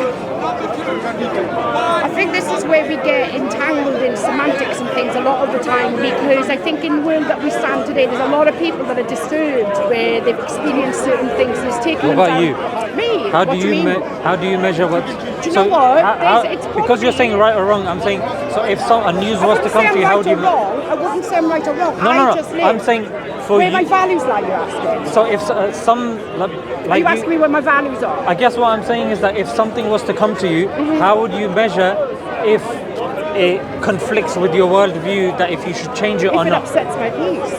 think this is where we get entangled in semantics and things a lot of the time because I think in the world that we stand today, there's a lot of people that are disturbed where they've experienced certain things and it's taken What them about down. you? Me? How What do you how do you measure what? Do you know what? It's Because you're saying right or wrong, I'm saying so. If a news was to come to you, how do you? I wouldn't say I'm right or wrong. No. Just live. I'm saying for where you. my values lie, you're asking. So if some like You ask me what my values are. I guess what I'm saying is that if something was to come to you, how would you measure if it conflicts with your worldview? That if you should change it or If it not? upsets my peace.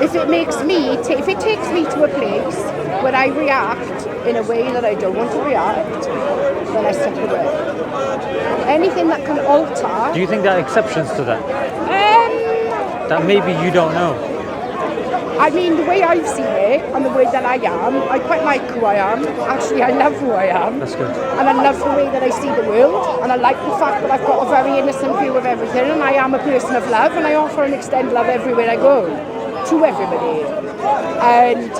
If it makes me, if it takes me to a place where I react in a way that I don't want to react, then I step away. Anything that can alter. Do you think there are exceptions to that? That maybe you don't know. I mean, the way I've seen it and the way that I am, I quite like who I am. Actually, I love who I am. That's good. And I love the way that I see the world. And I like the fact that I've got a very innocent view of everything. And I am a person of love. And I offer and extend love everywhere I go. To everybody. And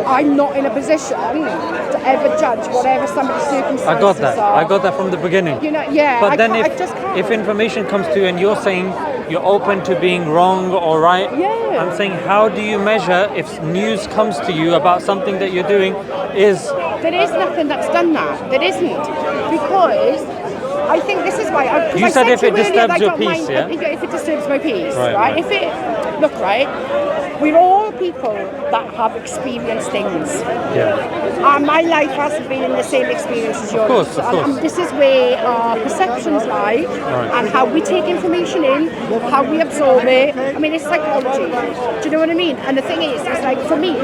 I'm not in a position to ever judge whatever somebody's circumstances I got that. are. I got that from the beginning. You know, yeah. But then I just can't. if information comes to you and you're saying you're open to being wrong or right, Yeah. I'm saying how do you measure if news comes to you about something that you're doing is... There is nothing that's done that. There isn't. Because I think this is why... You said if it disturbs your peace, yeah? If it disturbs my peace, Right. right? If it... Look, right? We're all people that have experienced things. Yeah. And my life hasn't been in the same experience as yours. Of course. And this is where our perceptions lie and how we take information in, how we absorb it. I mean, it's psychology. Do you know what I mean? And the thing is, it's like for me,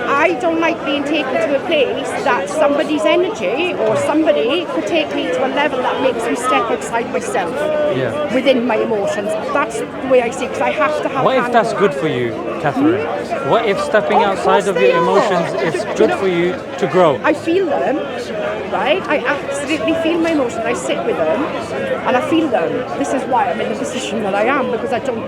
I don't like being taken to a place that somebody's energy or somebody could take me to a level that makes me step outside myself within my emotions. That's the way I see it, because I have to have... What if that's good for you, Catherine? What if stepping outside of your emotions is good for you to grow? I feel them, right? I absolutely feel my emotions. I sit with them and I feel them. This is why I'm in the position that I am, because I don't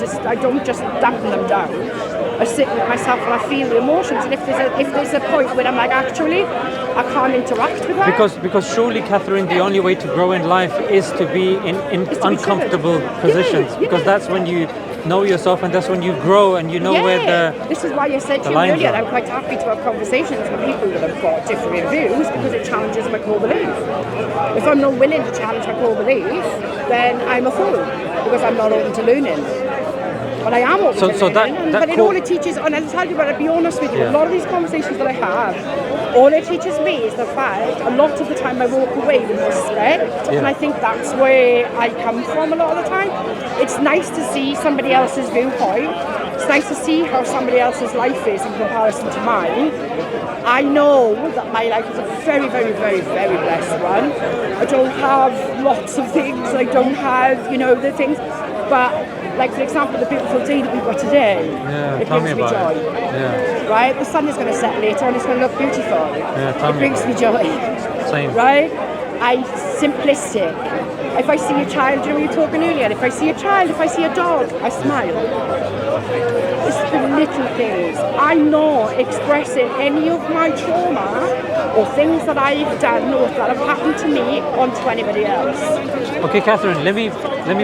just dampen them down. I sit with myself and I feel the emotions. And if there's a point where I'm like, actually, I can't interact with that. Because surely, Catherine, the only way to grow in life is to be in uncomfortable positions. Because that's when you know yourself and that's when you grow and you know where the... This is why I said to you earlier, I'm quite happy to have conversations with people that have got different views because it challenges my core belief. If I'm not willing to challenge my core belief, then I'm a fool because I'm not open to learning. But I am open to learning. But all it teaches, and I'll tell you what, I'll be honest with you, a lot of these conversations that I have, all it teaches me is the fact a lot of the time I walk away with respect, and I think that's where I come from a lot of the time. It's nice to see somebody else's viewpoint. It's nice to see how somebody else's life is in comparison to mine. I know that my life is a very, very, very, very blessed one. I don't have lots of things. I don't have, the things. But, like, for example, the beautiful day that we've got today, it brings me joy. Right? The sun is going to set later and it's going to look beautiful. It brings me joy. Same. Right? I'm simplistic. If I see a child, you know, you were talking earlier, if I see a child, if I see a dog, I smile. It's the little things. I'm not expressing any of my trauma or things that I've done or that have happened to me onto anybody else. Okay, Catherine, let me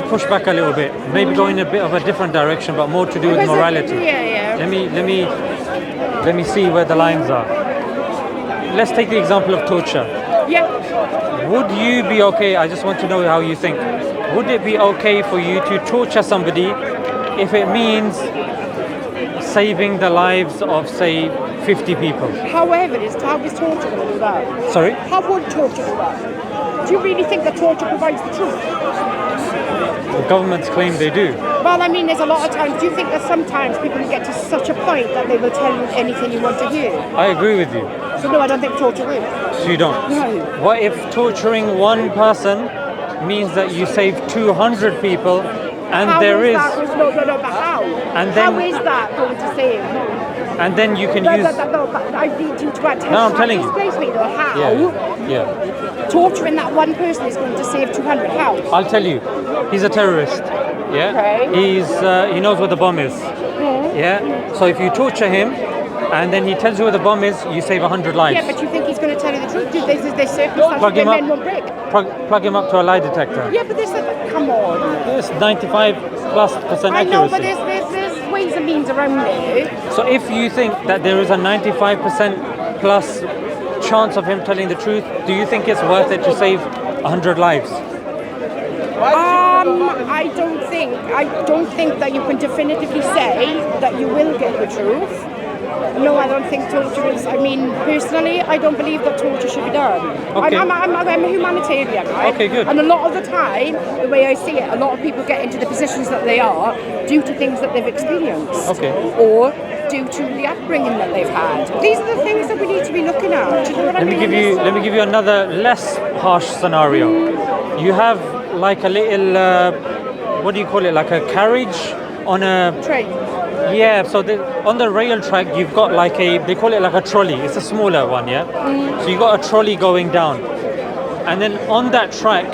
push back a little bit. Maybe go in a bit of a different direction, but more to do with Because morality. yeah. Let me see where the lines are. Let's take the example of torture. Yeah. Would you be okay? I just want to know how you think. Would it be okay for you to torture somebody if it means saving the lives of, say, 50 people? However, how is torture going to do that? Sorry? How would torture do that? Do you really think that torture provides the truth? The governments claim they do. Well, I mean, there's a lot of times. Do you think that sometimes people can get to such a point that they will tell you anything you want to hear? I agree with you. So no, I don't think torture will. So you don't? No. What if torturing one person means that you save 200 people and How there is... that? No, but how? And then- how is that going to save? And then you can No, use... but I need you to attest. No, I'm telling you. Explain to me though, how Yeah. torturing that one person is going to save 200. How? I'll tell you. He's a terrorist. Yeah. Okay. He knows where the bomb is. Yeah. So if you torture him, and then he tells you where the bomb is, you save 100 lives. Yeah, but you think he's going to tell you the truth? There's circumstances Plug him where up. men won't break. Plug him up to a lie detector. Yeah, but come on. It's 95+% I know, but accuracy. there's ways and means around it. So if you think that there is a 95% plus chance of him telling the truth, do you think it's worth it to save 100 lives? I don't think that you can definitively say that you will get the truth. No, I don't think torture is. I mean, personally, I don't believe that torture should be done. Okay. I'm a humanitarian, right? Okay, good. And a lot of the time, the way I see it, a lot of people get into the positions that they are due to things that they've experienced. Okay. Or due to the upbringing that they've had. These are the things that we need to be looking at. Do you know what I mean? Let me give you another less harsh scenario. You have like a little, what do you call it? Like a carriage on a Train. Yeah, so on the rail track, you've got like they call it like a trolley. It's a smaller one, yeah? So you've got a trolley going down. And then on that track,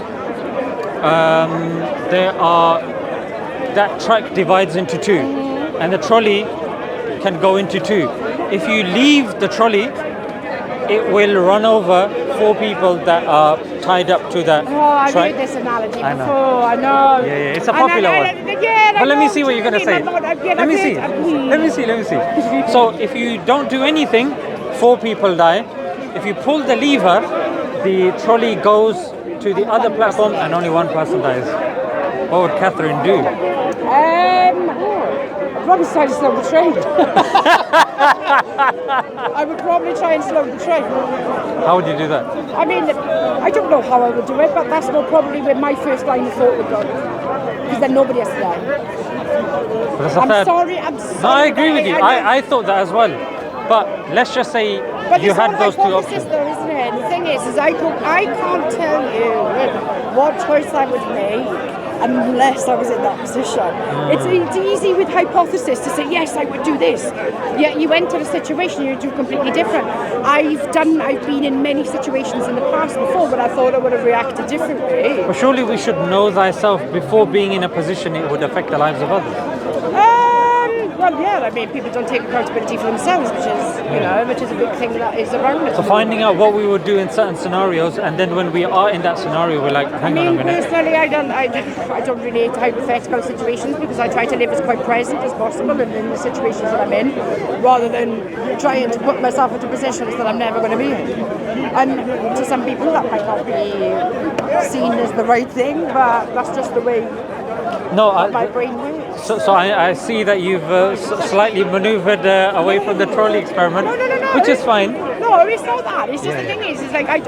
that track divides into two. And the trolley can go into two. If you leave the trolley, it will run over 4 people that are tied up to that I've track. heard this analogy I know. before, I know. Yeah, it's a popular one. But let me see what you're going to say. Let me see. So if you don't do anything, 4 people die. If you pull the lever, the trolley goes to the other platform and only 1 person dies. What would Catherine do? I'd probably try to slow the train. I would probably try and slow the train. How would you do that? I mean, I don't know how I would do it, but that's not probably where my first line of thought would go. Because then nobody has to die. That's a I'm third. sorry. No, I agree with you. I thought that as well. But let's just say you had those 2 options. Though, isn't it? The thing is I can't tell you what choice I would make unless I was in that position. It's easy with hypothesis to say, yes, I would do this. Yet you enter a situation, you do completely different. I've been in many situations in the past before where I thought I would have reacted differently. But surely we should know thyself before being in a position it would affect the lives of others. Well, yeah, I mean, people don't take accountability for themselves, which is a big thing that is around us. So finding out what we would do in certain scenarios, and then when we are in that scenario, we're like, hang on a minute. Personally, I don't relate to hypothetical situations because I try to live as quite present as possible in the situations that I'm in, rather than trying to put myself into positions that I'm never going to be in. And to some people, that might not be seen as the right thing, but that's just the way my brain works. So I see that you've slightly maneuvered away from the trolley experiment, which is fine. No, it's not that. It's just the thing is like I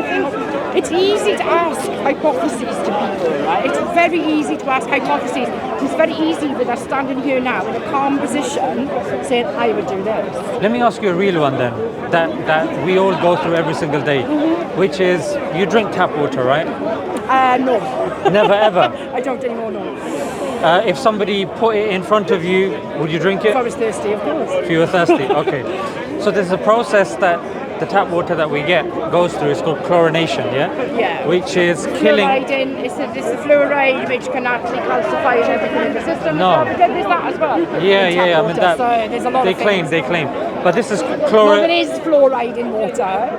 think it's easy to ask hypotheses to people, right? It's very easy to ask hypotheses. It's very easy with us standing here now in a calm position saying, I would do this. Let me ask you a real one then, that we all go through every single day, which is you drink tap water, right? No. Never ever? I don't anymore, no. If somebody put it in front of you, would you drink it? If I was thirsty, of course. If you were thirsty, okay. So there's a process that the tap water that we get goes through is called chlorination, Yeah. which is killing. Fluoride it's the fluoride which can actually calcify and everything in the system. No. There's that as well. Yeah, in yeah, tap I mean water, that. so there's a lot they of claim, things. they claim, but this is No, there is fluoride in water.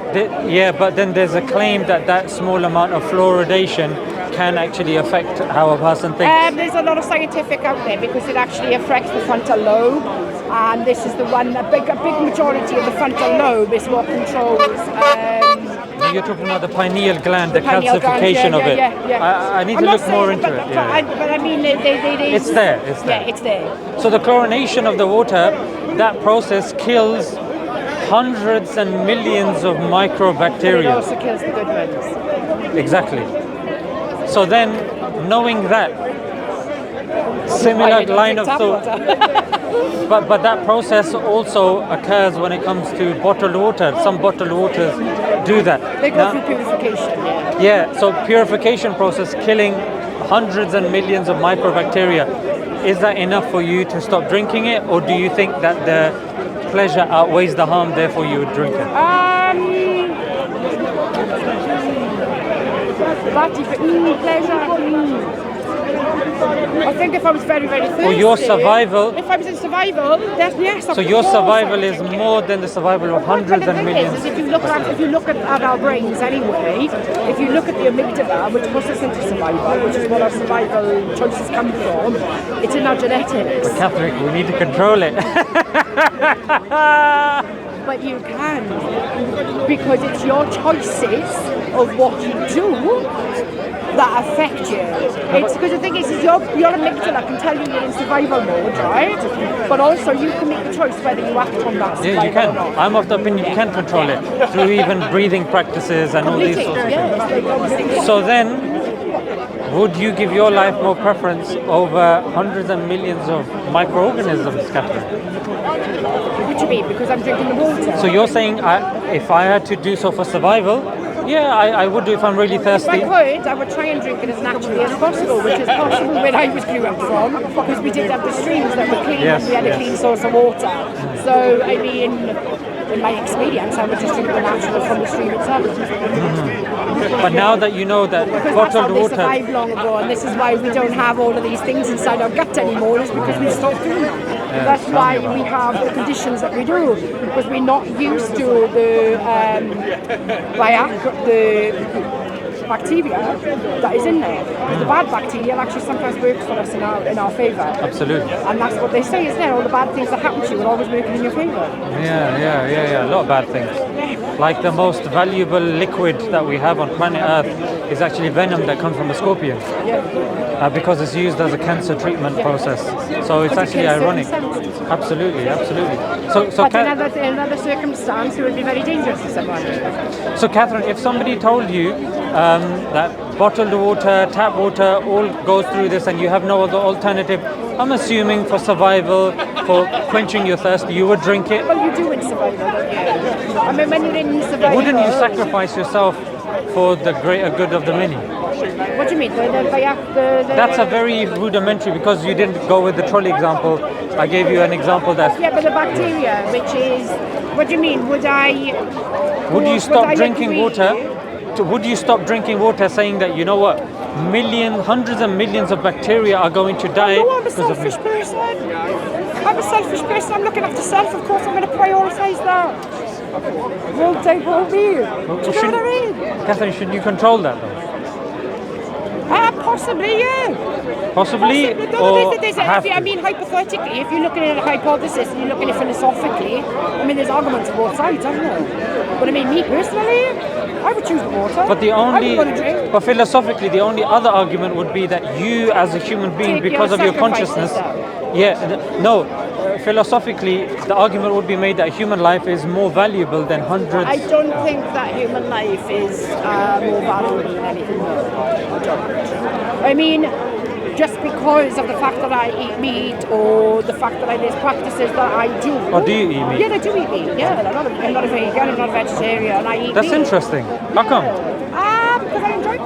Yeah, but then there's a claim that that small amount of fluoridation can actually affect how a person thinks. There's a lot of scientific out there because it actually affects the frontal lobe, and this is the one. A big majority of the frontal lobe is what controls. You're talking about the pineal gland, the pineal gland, calcification of it. Yeah. I need I'm to not look more saying, into but, it. but I mean, they It's there. It's there. Yeah, it's there. So the chlorination of the water, that process kills hundreds and millions of But it microbacteria. also kills the good ones. Exactly. So then, knowing that, similar I don't line drink of tap thought, water. but that process also occurs when it comes to bottled water. Some bottled waters do that. They go Now- through purification. Yeah. Yeah, so purification process killing hundreds and millions of microbacteria. Is that enough for you to stop drinking it, or do you think that the pleasure outweighs the harm, therefore you would drink it? Pleasure. I think if I was very, very thirsty. For your survival. If I was in survival, then yes. So your survival is more than the survival of hundreds Well, and the thing millions. is if you look at our brains anyway, if you look at the amygdala, which puts us into survival, which is what our survival choices come from, it's in our genetics. Catholic, we need to control it. But you can, because it's your choices of what you do that affect you. It's because the thing is your amygdala can tell you you're in survival mode, right? But also you can make the choice whether you act on that survival Yeah, you can. or not. I'm of the opinion you can control it through even breathing practices and all these sorts of things. So then, would you give your life more preference over hundreds and millions of microorganisms, Catherine? What do you mean? Because I'm drinking the water? So you're saying if I had to do so for survival, yeah, I would do if I'm really If thirsty. I could, I would try and drink it as naturally as possible, which is possible where I was grew up from, because we did have the streams that were clean Yes, and we had a clean source of water. So, I mean, in my experience, I would just drink the natural from the stream itself. But now that you know that Because that's how bottled they water, survived long ago, and this is why we don't have all of these things inside our gut anymore, is because we've stopped doing that. That's why we have the conditions that we do, because we're not used to the bacteria that is in there. Because the bad bacteria actually sometimes works for us in our favour. absolutely. And that's what they say, isn't it? All the bad things that happen to you are always working in your favour. Yeah. A lot of bad things. Like the most valuable liquid that we have on planet Earth is actually venom that comes from a scorpion. Because it's used as a cancer treatment process. So it's actually ironic. Absolutely. So But in another circumstance, it would be very dangerous to someone. So Catherine, if somebody told you that bottled water, tap water, all goes through this and you have no other alternative, I'm assuming for survival, for quenching your thirst, you would drink it. Well, you do in survival, don't you? I mean, when you're in survival... Wouldn't you sacrifice yourself for the greater good of the many? What do you mean? That's a very rudimentary, because you didn't go with the trolley example. I gave you an example that... Yeah, but the bacteria, which is... What do you mean? Would you stop I drinking agree? water? Would you stop drinking water saying that, you know what, hundreds of millions of bacteria are going to die No, I'm a because of me? selfish person. I'm a selfish person. I'm looking after self. Of course, I'm going to prioritise that. Won't take all me. Do you know what I mean? Catherine, should you control that though? Possibly, yeah. Possibly, No, or have to? I mean, hypothetically, if you're looking at a hypothesis and you're looking at it philosophically, I mean, there's arguments on both sides, aren't there? But I mean, me personally, I would choose the water. But but philosophically, the only other argument would be that you, as a human being, Take because your of your sacrifices consciousness, philosophically, the argument would be made that human life is more valuable than hundreds. I don't think that human life is more valuable than anything else. I don't. I mean, just because of the fact that I eat meat, or the fact that there's practices that I do. Or do you eat meat? Yeah, I do eat meat. Yeah, I'm not a vegan, I'm not a vegetarian. I eat That's meat. interesting. How come? Because I enjoy it.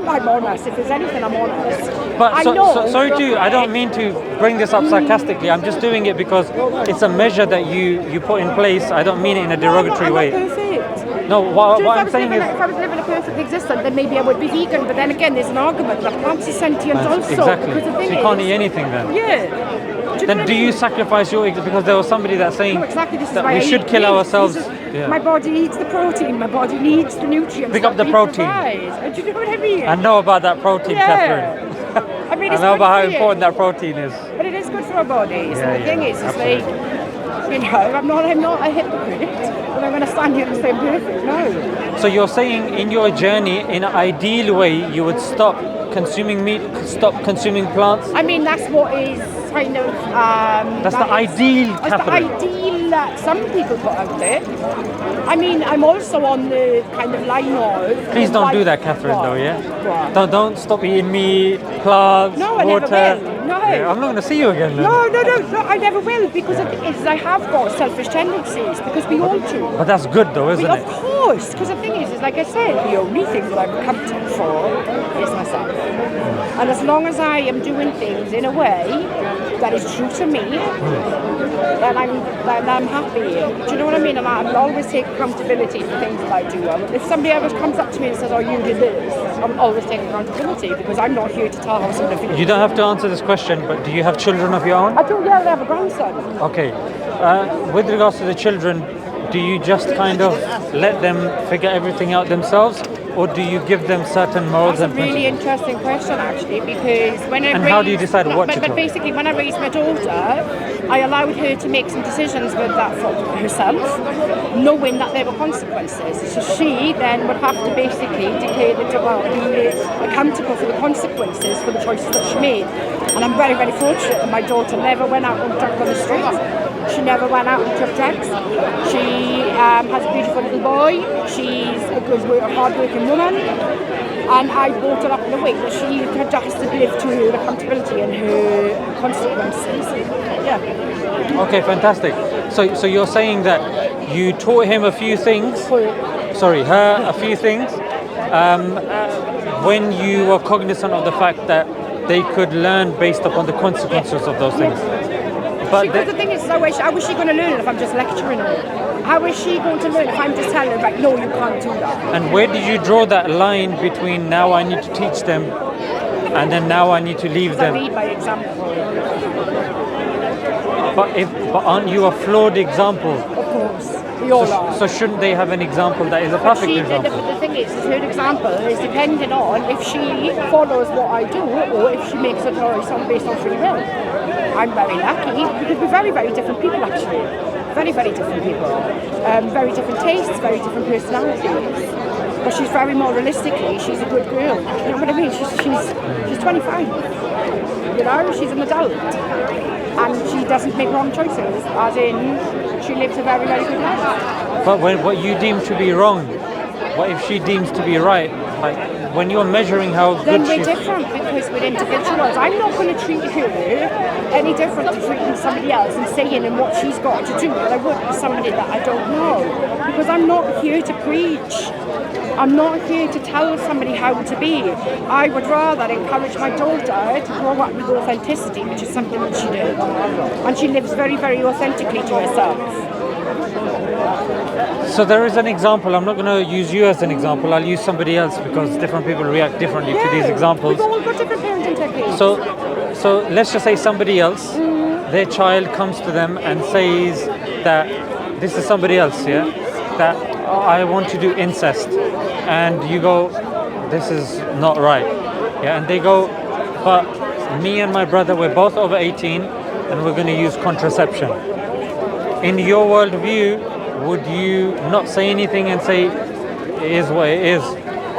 I'm honest. If there's anything, I'm honest. But I so, know. sorry to, I don't mean to bring this up sarcastically. I'm just doing it because it's a measure that you put in place. I don't mean it in a derogatory I'm way. not perfect. No, what I'm saying is If I was living a perfect existence, then maybe I would be vegan. But then again, there's an argument that plants are sentient also. exactly. Because the So thing you is, can't eat anything then. Yeah. Then do you sacrifice your because there was somebody that's saying No, exactly. This is that why we I should eat kill meat. ourselves. My body needs the protein. My body needs the nutrients. Pick up that the meat protein. provides. Do you know what I mean? I know about that protein, Catherine. I mean, I it's know good about how for you. important that protein is. But it is good for our bodies. Yeah, And the thing yeah, is, it's absolutely. like, you know, I'm not a hypocrite. But I'm going to stand here and say I'm perfect. No. So you're saying in your journey, in an ideal way, you would stop consuming meat, stop consuming plants? I mean, that's what is kind of. That's the ideal, That's Catherine. the ideal that some people put out there. I mean, I'm also on the kind of line of. Please don't do that, Catherine, What? though, yeah? What? Don't stop eating meat, plants, No, I water. never will. No. Yeah, I'm not going to see you again then. No, I never will because the thing is I have got selfish tendencies because we all do. But that's good though, isn't Of it? course, because the thing is like I said, the only thing that I'm accountable for is myself. And as long as I am doing things in a way that is true to me, then I'm happy. Do you know what I mean? And I'll always take accountability for things that I do. If somebody ever comes up to me and says, "Oh, you did this," I'm always taking accountability because I'm not here to tell how somebody feels. You don't have to answer this question, but do you have children of your own? I do, yeah, I have a grandson. Okay. With regards to the children, do you just kind of let them figure everything out themselves, or do you give them certain morals That's a and really principles? interesting question, actually, because when I And how do you decide what to but tell? basically, when I raised my daughter, I allowed her to make some decisions with that for herself, knowing that there were consequences. So she then would have to basically declare be accountable for the consequences for the choices that she made. And I'm very, very fortunate that my daughter never went out and drank on the street. She never went out and took drugs. She has a beautiful little boy. She's a good, hard-working woman. And I brought her up in a way that she has to live to her accountability and her consequences. Yeah. Okay, fantastic. So you're saying that you taught him a few things, her a few things, when you were cognizant of the fact that they could learn based upon the consequences of those things. But Because the thing is, how is she going to learn it if I'm just lecturing her? How is she going to learn if I'm just telling her, like, no, you can't do that? and where did you draw that line between now I need to teach them and then now I need to leave I them? lead by example. But aren't you a flawed example? Of course. We all are. So shouldn't they have an example that is a perfect example? The thing is, her example is depending on if she follows what I do or if she makes a choice based on free will. I'm very lucky because we're very, very different people actually. Very, very different people. Very different tastes, very different personalities. But she's very moralistically, she's a good girl. You know what I mean? She's 25. You know, she's an adult. And she doesn't make wrong choices, as in she lives a very, very good life. But what you deem to be wrong, what if she deems to be right? Like when you're measuring how Then good we're she's... different because we're individuals. I'm not going to treat her any different to treating somebody else and saying and what she's got to do that I would with somebody that I don't know. Because I'm not here to preach. I'm not here to tell somebody how to be. I would rather encourage my daughter to grow up with authenticity, which is something that she did. And she lives very, very authentically to herself. So there is an example. I'm not going to use you as an example. I'll use somebody else because different people react differently to these examples. We've all got different parenting techniques. So let's just say somebody else, their child comes to them and says that this is somebody else, yeah, that I want to do incest, and you go, this is not right, yeah, and they go, but me and my brother, we're both over 18, and we're going to use contraception. In your worldview, would you not say anything and say it is what it is,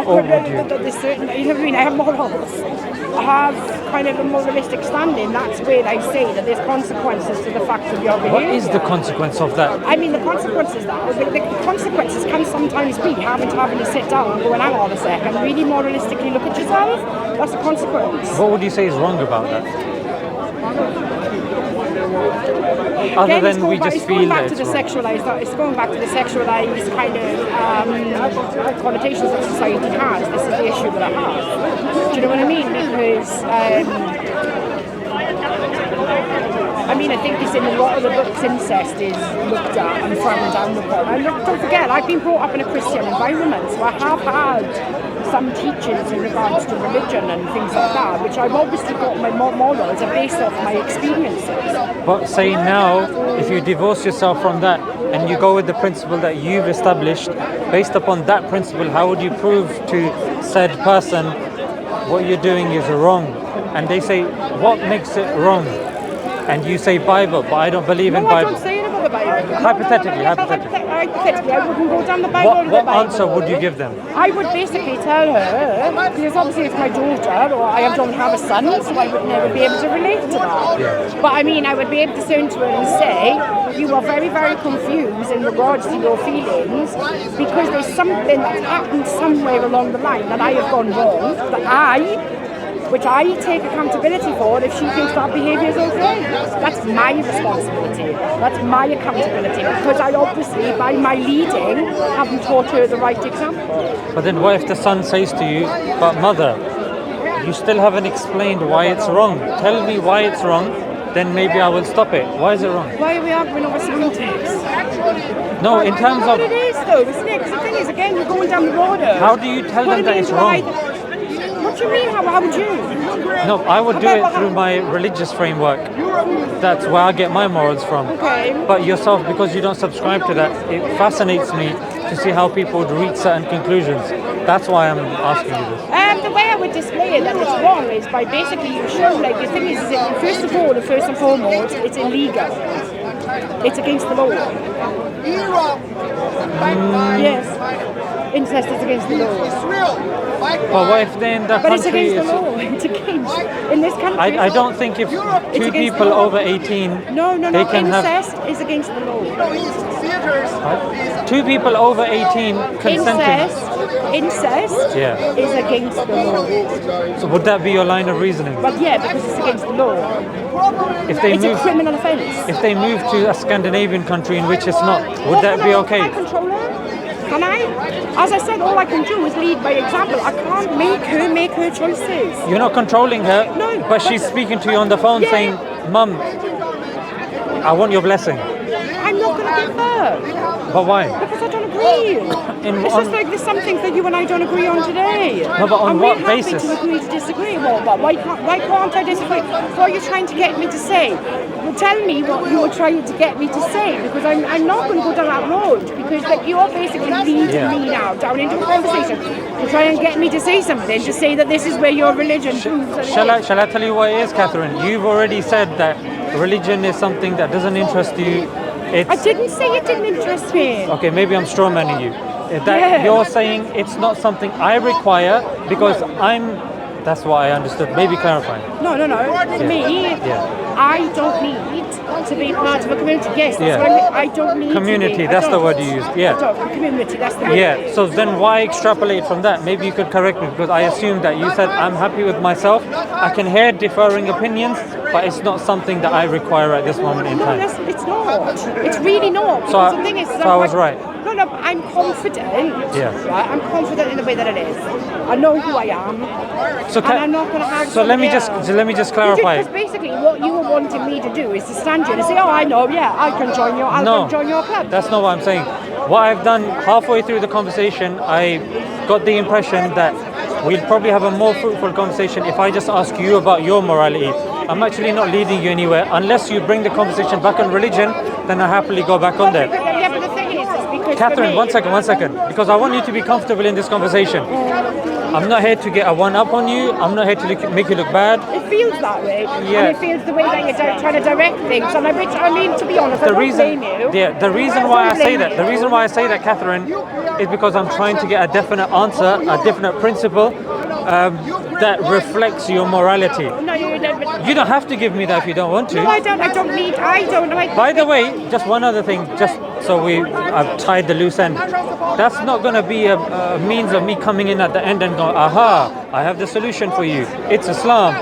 or would you? There's certain, you know what I mean? I have morals. I have kind of a moralistic standing. That's where I say that there's consequences to the fact of your behaviour. What is the consequence of that? I mean, the consequences can sometimes be having to sit down and go, hang on a second, really moralistically look at yourself. That's a consequence. What would you say is wrong about that? world. Other Again, than we just feel that it's going back to the sexualized kind of connotations that society has. This is the issue that I have. Do you know what I mean? Because I think it's in a lot of the books, incest is looked at and frowned down upon. And don't forget, I've been brought up in a Christian environment, so I have had some teachings in regards to religion and things like that, which I've obviously got my morals are based off my experiences. But say now, if you divorce yourself from that and you go with the principle that you've established, based upon that principle, how would you prove to said person what you're doing is wrong? And they say, what makes it wrong? And you say Bible, but I don't believe in Bible. I don't say anything about the Bible. Hypothetically. Hypothetically, I wouldn't go down the Bible or the What Bible. answer would you give them? I would basically tell her, because obviously it's my daughter, or I don't have a son, so I would never be able to relate to that. Yeah. But I would be able to turn to her and say, you are very, very confused in regards to your feelings, because there's something that's happened somewhere along the line that I have gone wrong, which I take accountability for if she thinks that behaviour is okay. That's my responsibility. That's my accountability, because I obviously, by my leading, haven't taught her the right example. But then what if the son says to you, but mother, you still haven't explained why it's wrong. Tell me why it's wrong, then maybe I will stop it. Why is it wrong? Why are we arguing over semantics? No, in terms of... It is though, isn't it? Because the thing is, again, you're going down the road. How do you tell them that it's wrong? What do you mean? How would you? No, I would do it through my religious framework. That's where I get my morals from. Okay. But yourself, because you don't subscribe to that, it fascinates me to see how people would reach certain conclusions. That's why I'm asking you this. The way I would display it that it's wrong is by basically you show, like, the thing is that first of all, and first and foremost, it's illegal. It's against the law. Yes. Incest is against the law. But what if then the But it's country against the is... law. It's against. In this country... I don't think if two against people the law. over 18... No. they can Incest is against the law. have... Two people over 18 consenting... Incest is against the law. So would that be your line of reasoning? But yeah, because it's against the law. If they It's move... a criminal offence. If they move to a Scandinavian country in which it's not, would that be okay? Can I control her? Can I? As I said, all I can do is lead by example. I can't make her choices. You're not controlling her, No, but she's speaking to you on the phone saying, Mum, I want your blessing. I'm not going to give her. But why? Because I don't agree. It's just like there's some things that you and I don't agree on today. No, but on what basis? I'm happy to agree to disagree. But why can't I disagree? What are you trying to get me to say? Well, tell me what you're trying to get me to say, because I'm not going to go down that road, because like you're basically leading me now down into a conversation to try and get me to say something, to say that this is where your religion proves. Shall I tell you what it is, Catherine? You've already said that religion is something that doesn't interest you. I didn't say it didn't interest me. Okay, maybe I'm strawmanning you. You're saying it's not something I require because that's what I understood. Maybe clarify. No. For me, I don't need to be part of a community. Yes, that's what I don't need community, to be. that's the word you used. Yeah. Community, that's the word. Yeah, so then why extrapolate from that? Maybe you could correct me, because I assume that you said I'm happy with myself. I can hear differing opinions, but it's not something that I require at this moment in time. No, it's not. It's really not. So The thing is, I was right. No, I'm confident. Yeah. Right? I'm confident in the way that it is. I know who I am. So and I'm not going to have. So let me just clarify. Because basically, what you were wanting me to do is to stand here and say, "Oh, I know. Yeah, I can join your. I'll join your club." That's not what I'm saying. What I've done halfway through the conversation, I got the impression that we'll probably have a more fruitful conversation if I just ask you about your morality. I'm actually not leading you anywhere. Unless you bring the conversation back on religion, then I happily go back on there. Yeah, but the thing is because Catherine, one second. Because I want you to be comfortable in this conversation. I'm not here to get a one-up on you. I'm not here to make you look bad. It feels that way. Yeah. And it feels the way that you're trying to direct things. And I mean, to be honest, I don't blame you. Yeah, the reason why I say that, Catherine, is because I'm trying to get a definite answer, a definite principle that reflects your morality. No, you don't have to give me that if you don't want to. No, I don't. By the way, just one other thing, just so I've tied the loose end. That's not going to be a means of me coming in at the end and going, aha, I have the solution for you. It's Islam.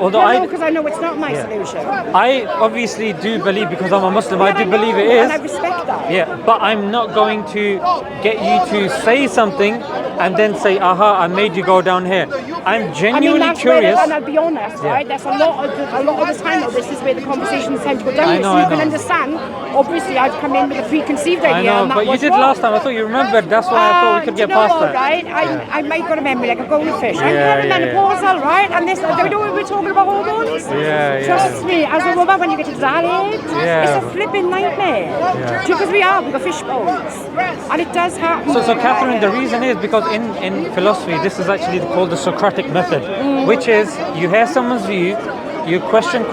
although because I know it's not my solution. I obviously do believe, because I'm a Muslim, I do believe it is. And I respect that. Yeah, but I'm not going to get you to say something and then say, aha, I made you go down here. I'm genuinely that's curious. And I'll be honest, right? That's a lot of the time, though, this is where the conversations tend to go down. I know, so you I know. can understand, obviously, I've come in with a preconceived idea. I know, and that but you was did wrong. last time. I thought you remembered. That's why I thought we could Do you get know past what, that. right? I might got a memory like a goldfish. I'm Yeah, perimenopausal, right? And this, do you know when we're talking about hormones? Yeah. Trust me, as a woman, when you get to that age, it's a flipping nightmare. Because we've got fish bones. And it does happen. So Catherine, the reason is because in philosophy, this is actually called the Socratic method, which is you hear someone's view, you question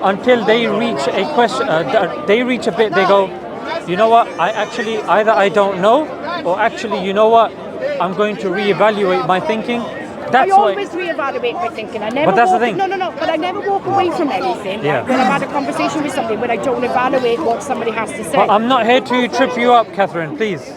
until they reach a question. They reach a bit. They go, you know what? Either I don't know, or actually, you know what? I'm going to reevaluate my thinking. I always reevaluate my thinking. I never. But that's the thing. No. But I never walk away from anything. Yeah. When I've had a conversation with somebody, when I don't evaluate what somebody has to say. But I'm not here to trip you up, Catherine. Please.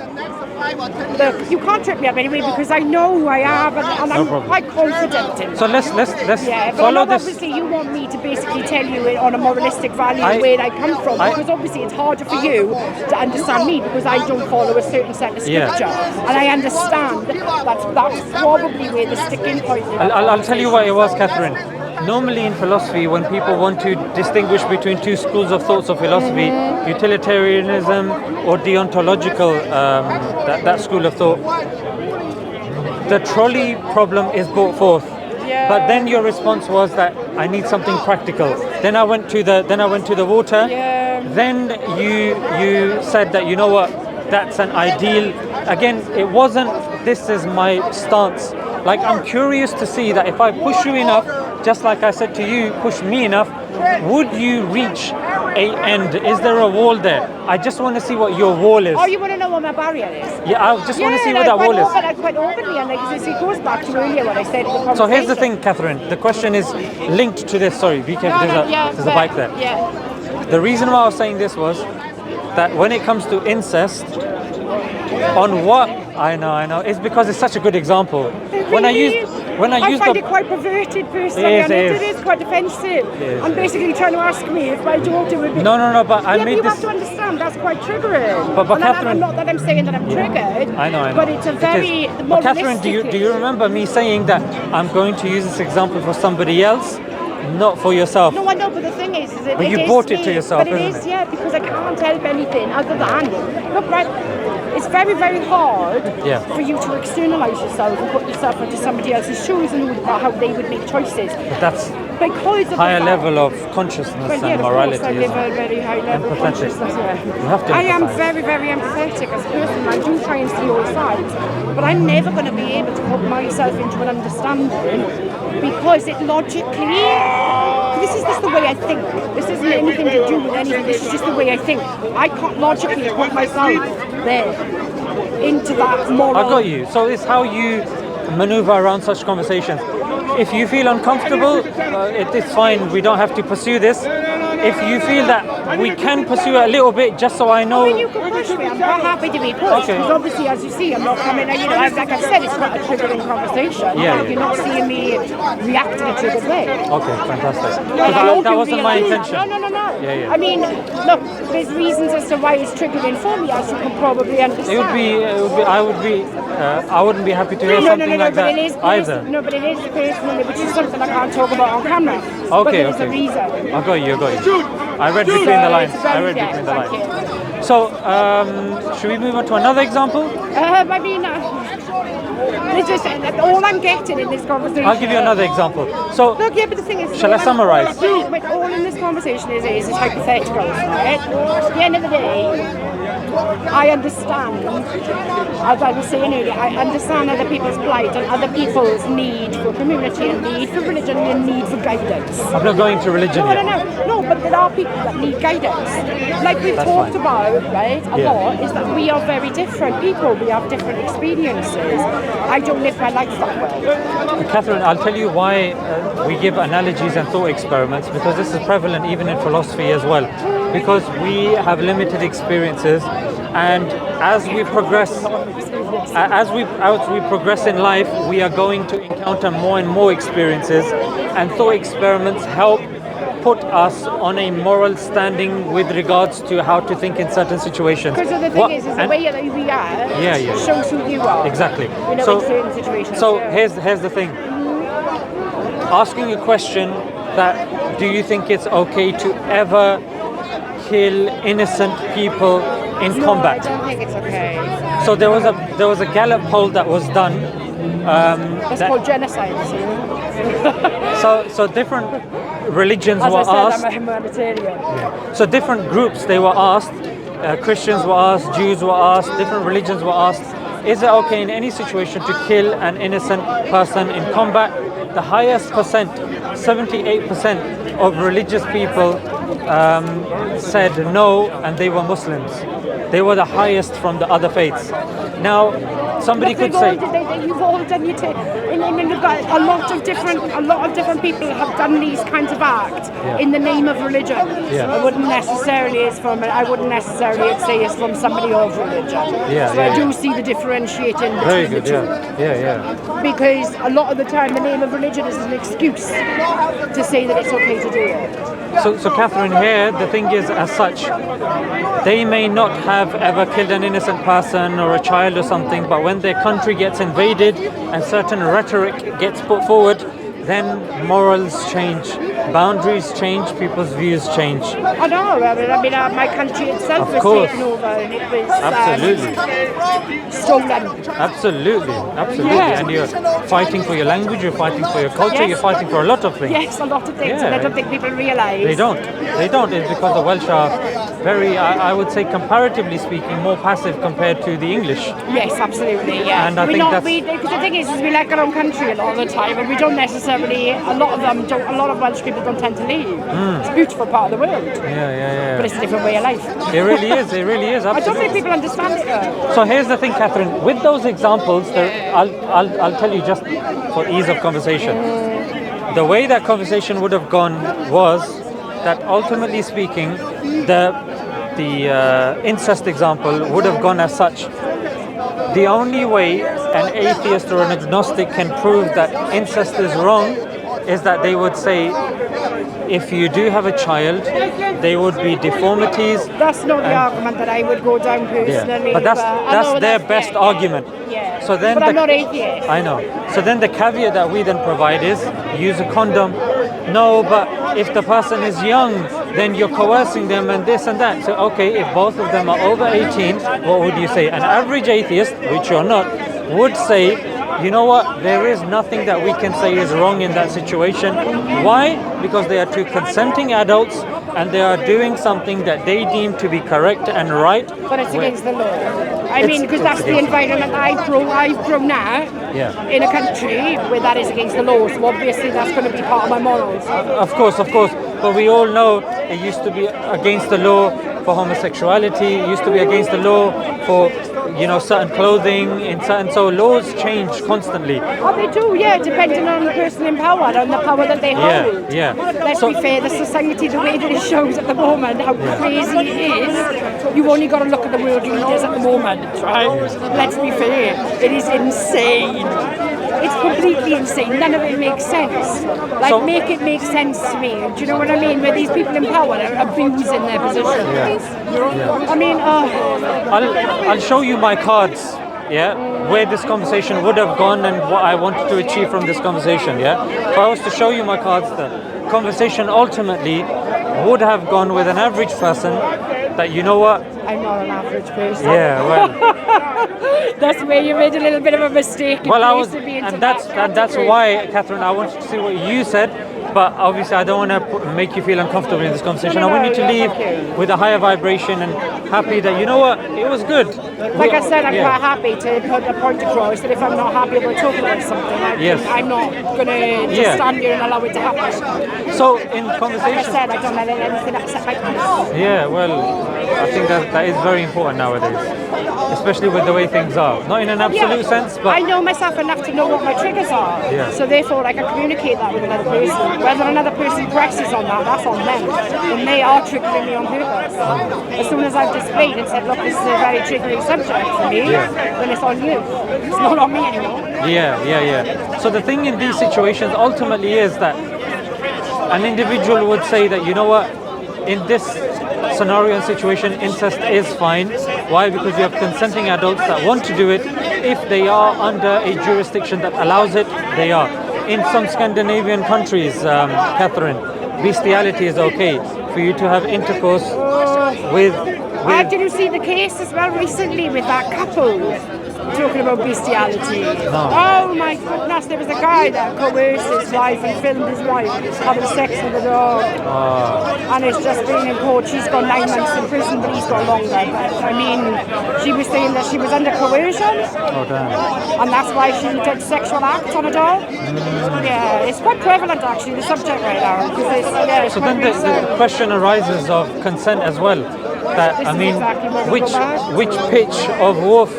Look, you can't trip me up anyway because I know who I am and I'm quite confident in. So let's follow this. Obviously, you want me to basically tell you it on a moralistic value where I come from, because obviously it's harder for you to understand me because I don't follow a certain set of scripture, and I understand that's probably where the sticking point is. I'll tell you what it was, Catherine. Normally in philosophy, when people want to distinguish between two schools of thoughts of philosophy, utilitarianism or deontological, that school of thought, the trolley problem is brought forth. Yeah. But then your response was that I need something practical. Then I went to the water. Yeah. Then you said that, you know what, that's an ideal. Again, it wasn't, this is my stance. Like, I'm curious to see that if I push you enough, just like I said to you, push me enough, would you reach a end? Is there a wall there? I just want to see what your wall is. Oh, you want to know what my barrier is? Yeah, I just want to see what that wall is. Quite openly, and it goes back to earlier what I said in the conversation. So here's the thing, Catherine. The question is linked to this. Sorry, be careful. There's a bike there. Yeah. The reason why I was saying this was that when it comes to incest, on what I know, it's because it's such a good example. I find it quite perverted personally, and it is quite offensive. I'm basically trying to ask me if my daughter would be. No, but I made you this. have to understand that's quite triggering. But Catherine, not that I'm saying that I'm triggered. I know. But it's a very. But Catherine, do you remember me saying that I'm going to use this example for somebody else, not for yourself? No, I know, but the thing is that but you bought it to yourself, but it is, yeah, because I can't help anything other than look, right. It's very, very hard for you to externalise yourself and put yourself into somebody else's shoes and know how they would make choices. But that's because of higher level of consciousness and morality. I live a very high level of consciousness. You have to I am very, very empathetic as a person. I do try and see all sides, but I'm never going to be able to put myself into an understanding because it logically. This is just the way I think. This isn't anything to do with anything. This is just the way I think. I can't logically put myself there into that moral. I got you. So it's how you maneuver around such conversations. If you feel uncomfortable, it's fine. We don't have to pursue this. If you feel that we can pursue it a little bit, just so I know. I mean, you can push me. I'm not happy to be pushed. Because obviously, as you see, I'm not coming. You know, like I've said, it's quite a triggering conversation. You're not seeing me react in a triggered way. Okay, fantastic. That wasn't my intention. No. Yeah. I mean, look, there's reasons as to why it's triggering for me, as you can probably understand. I wouldn't be happy to hear something like that either. No, but it is personally, which is something I can't talk about on camera. Okay, but there's a reason. I got you. I read between the lines. So, should we move on to another example? I mean, it's just all I'm getting in this conversation. I'll give you another example. So, look, but the thing is, shall I summarize? All in this conversation is hypothetical, right? At the end of the day, I understand, as I was saying earlier, I understand other people's plight and other people's need for community and need for religion and need for guidance. I'm not going to religion yet. No, but there are people that need guidance. Like we've talked about, right, a lot, is that we are very different people. We have different experiences. I don't live my life that way. Catherine, I'll tell you why we give analogies and thought experiments, because this is prevalent even in philosophy as well. Because we have limited experiences, and as we progress, as we progress in life, we are going to encounter more and more experiences, and thought experiments help put us on a moral standing with regards to how to think in certain situations. Because the thing is the way that we are shows who you are. Exactly. In certain situations. So here's the thing. Asking a question that do you think it's okay to ever kill innocent people in combat? I don't think it's okay. So there was a Gallup poll that was done. That's called genocide, isn't it? So different religions As were I said, asked. I'm a humanitarian. So different groups they were asked. Christians were asked, Jews were asked, different religions were asked. Is it okay in any situation to kill an innocent person in combat? The highest percent, 78% of religious people said no, and they were Muslims. They were the highest from the other faiths. Now, somebody could say, you've all done your a lot of different people have done these kinds of acts in the name of religion. I wouldn't necessarily say it's from somebody of religion. I do see the differentiating between the two. Because a lot of the time the name of religion is an excuse to say that it's okay to do it. So Catherine, here the thing is, as such, they may not have ever killed an innocent person or a child or something, but when their country gets invaded and certain rhetoric gets put forward, then morals change, boundaries change, people's views change. I know. I mean, my country itself was taken over, and it was stolen. Absolutely. And you're fighting for your language, you're fighting for your culture, you're fighting for a lot of things. Yes, a lot of things, and I don't think people realise. They don't. It's because the Welsh are very, I would say, comparatively speaking, more passive compared to the English. Yes, absolutely. Yeah. And I think because the thing is we like our own country a lot of the time, and we don't necessarily. A lot of Welsh people don't tend to leave. It's a beautiful part of the world. But it's a different way of life. It really is. Absolutely. I don't think people understand it though. So here's the thing, Catherine. With those examples, I'll tell you just for ease of conversation. The way that conversation would have gone was that ultimately speaking, the incest example would have gone as such. The only way an atheist or an agnostic can prove that incest is wrong is that they would say, if you do have a child, there would be deformities. That's not the argument that I would go down personally. But that's their best argument. Yeah. So then but I'm not atheist. I know. So then the caveat that we then provide is use a condom. No, but if the person is young, then you're coercing them and this and that. So okay, if both of them are over 18, what would you say? An average atheist, which you're not, would say, you know what, there is nothing that we can say is wrong in that situation. Why? Because they are two consenting adults and they are doing something that they deem to be correct and right. But it's against the law. I mean, because that's the environment I've grown now in a country where that is against the law. So obviously that's going to be part of my morals. Of course. But we all know it used to be against the law for homosexuality. It used to be against the law for, certain clothing in certain. So laws change constantly. Oh, they do, depending on the person in power and the power that they hold. Let's be fair, the society, the way that it shows at the moment, how crazy it is, you've only got to look at the world leaders at the moment, right? Let's be fair, it is insane. It's completely insane. None of it makes sense. Make it make sense to me. Do you know what I mean? Where these people in power are abusing their position. I mean, I'll show you my cards. Where this conversation would have gone and what I wanted to achieve from this conversation. If I was to show you my cards, the conversation ultimately would have gone with an average person. That you know what? I'm not an average person. That's where you made a little bit of a mistake. And that's why, Catherine, I wanted to see what you said, but obviously I don't want to make you feel uncomfortable in this conversation. I want you to leave with a higher vibration and happy that you know what, it was good. Like I said, I'm quite happy to put a point across that if I'm not happy about talking about something, I'm not going to just stand here and allow it to happen. So in conversation, like I said, I don't let anything upset my peace. I think that is very important nowadays, especially with the way things are. Not in an absolute sense, but I know myself enough to know what my triggers are. Yeah. So therefore I can communicate that with another person. Whether another person presses on that, that's on them. And they are triggering me on purpose. As soon as I've displayed and said, look, this is a very triggering subject for me, then it's on you. It's not on me anymore. Yeah. So the thing in these situations ultimately is that an individual would say that, you know what, in this scenario and situation, incest is fine. Why? Because you have consenting adults that want to do it. If they are under a jurisdiction that allows it, they are. In some Scandinavian countries, Catherine, bestiality is okay. For you to have intercourse with Did you see the case as well recently with that couple talking about bestiality? No. Oh my goodness, there was a guy that coerced his wife and filmed his wife having sex with a dog. And it's just been in court. She's got 9 months in prison, but he's got longer. But I mean, she was saying that she was under coercion. Oh, damn. And that's why she did sexual acts on a dog. Yeah, it's quite prevalent actually, the subject right now. It's So quite then the question arises of consent as well. That This I is mean, exactly what we go back to. which pitch of wolf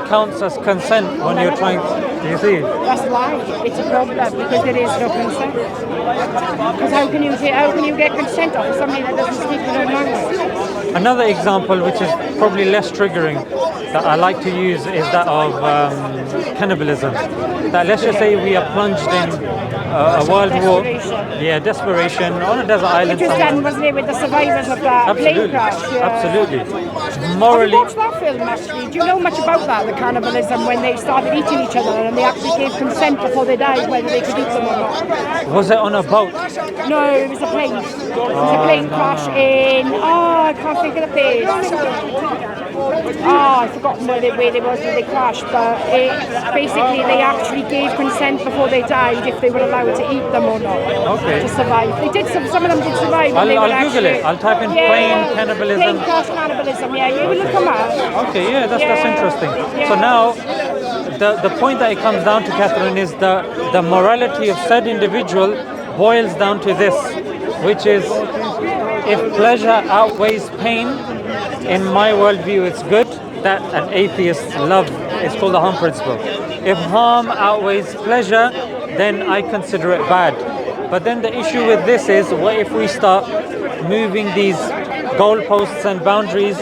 counts as consent when you're trying? Do you see? That's why it's a problem, because there is no consent. Because how can you get consent off of somebody that doesn't speak your own language? Another example, which is probably less triggering, that I like to use is that of cannibalism. That let's just say we are plunged in a world war, Desperation. desperation on a desert island Which was somewhere. done, wasn't it, with the survivors of that plane crash? Yeah. Absolutely. Have Morally, you watched that film actually? Do you know much about that, the cannibalism, when they started eating each other and they actually gave consent before they died whether they could eat them or not? was it on a boat? No, it was a plane. It was a plane crash in, I can't think of the place. I've forgotten where they was when they crashed, but basically they actually gave consent before they died if they were allowed to eat them or not. Okay. To survive. They did some of them did survive. and they I'll were Google actually, it. I'll type in plane cannibalism. Plane crash cannibalism, yeah, you will look them up. Okay, that's Yeah. interesting. Yeah. So now, the point that it comes down to, Catherine, is the morality of said individual boils down to this, which is if pleasure outweighs pain, in my worldview, it's good. That an atheist love is called the harm principle. If harm outweighs pleasure, then I consider it bad. But then the issue with this is, what if we start moving these goalposts and boundaries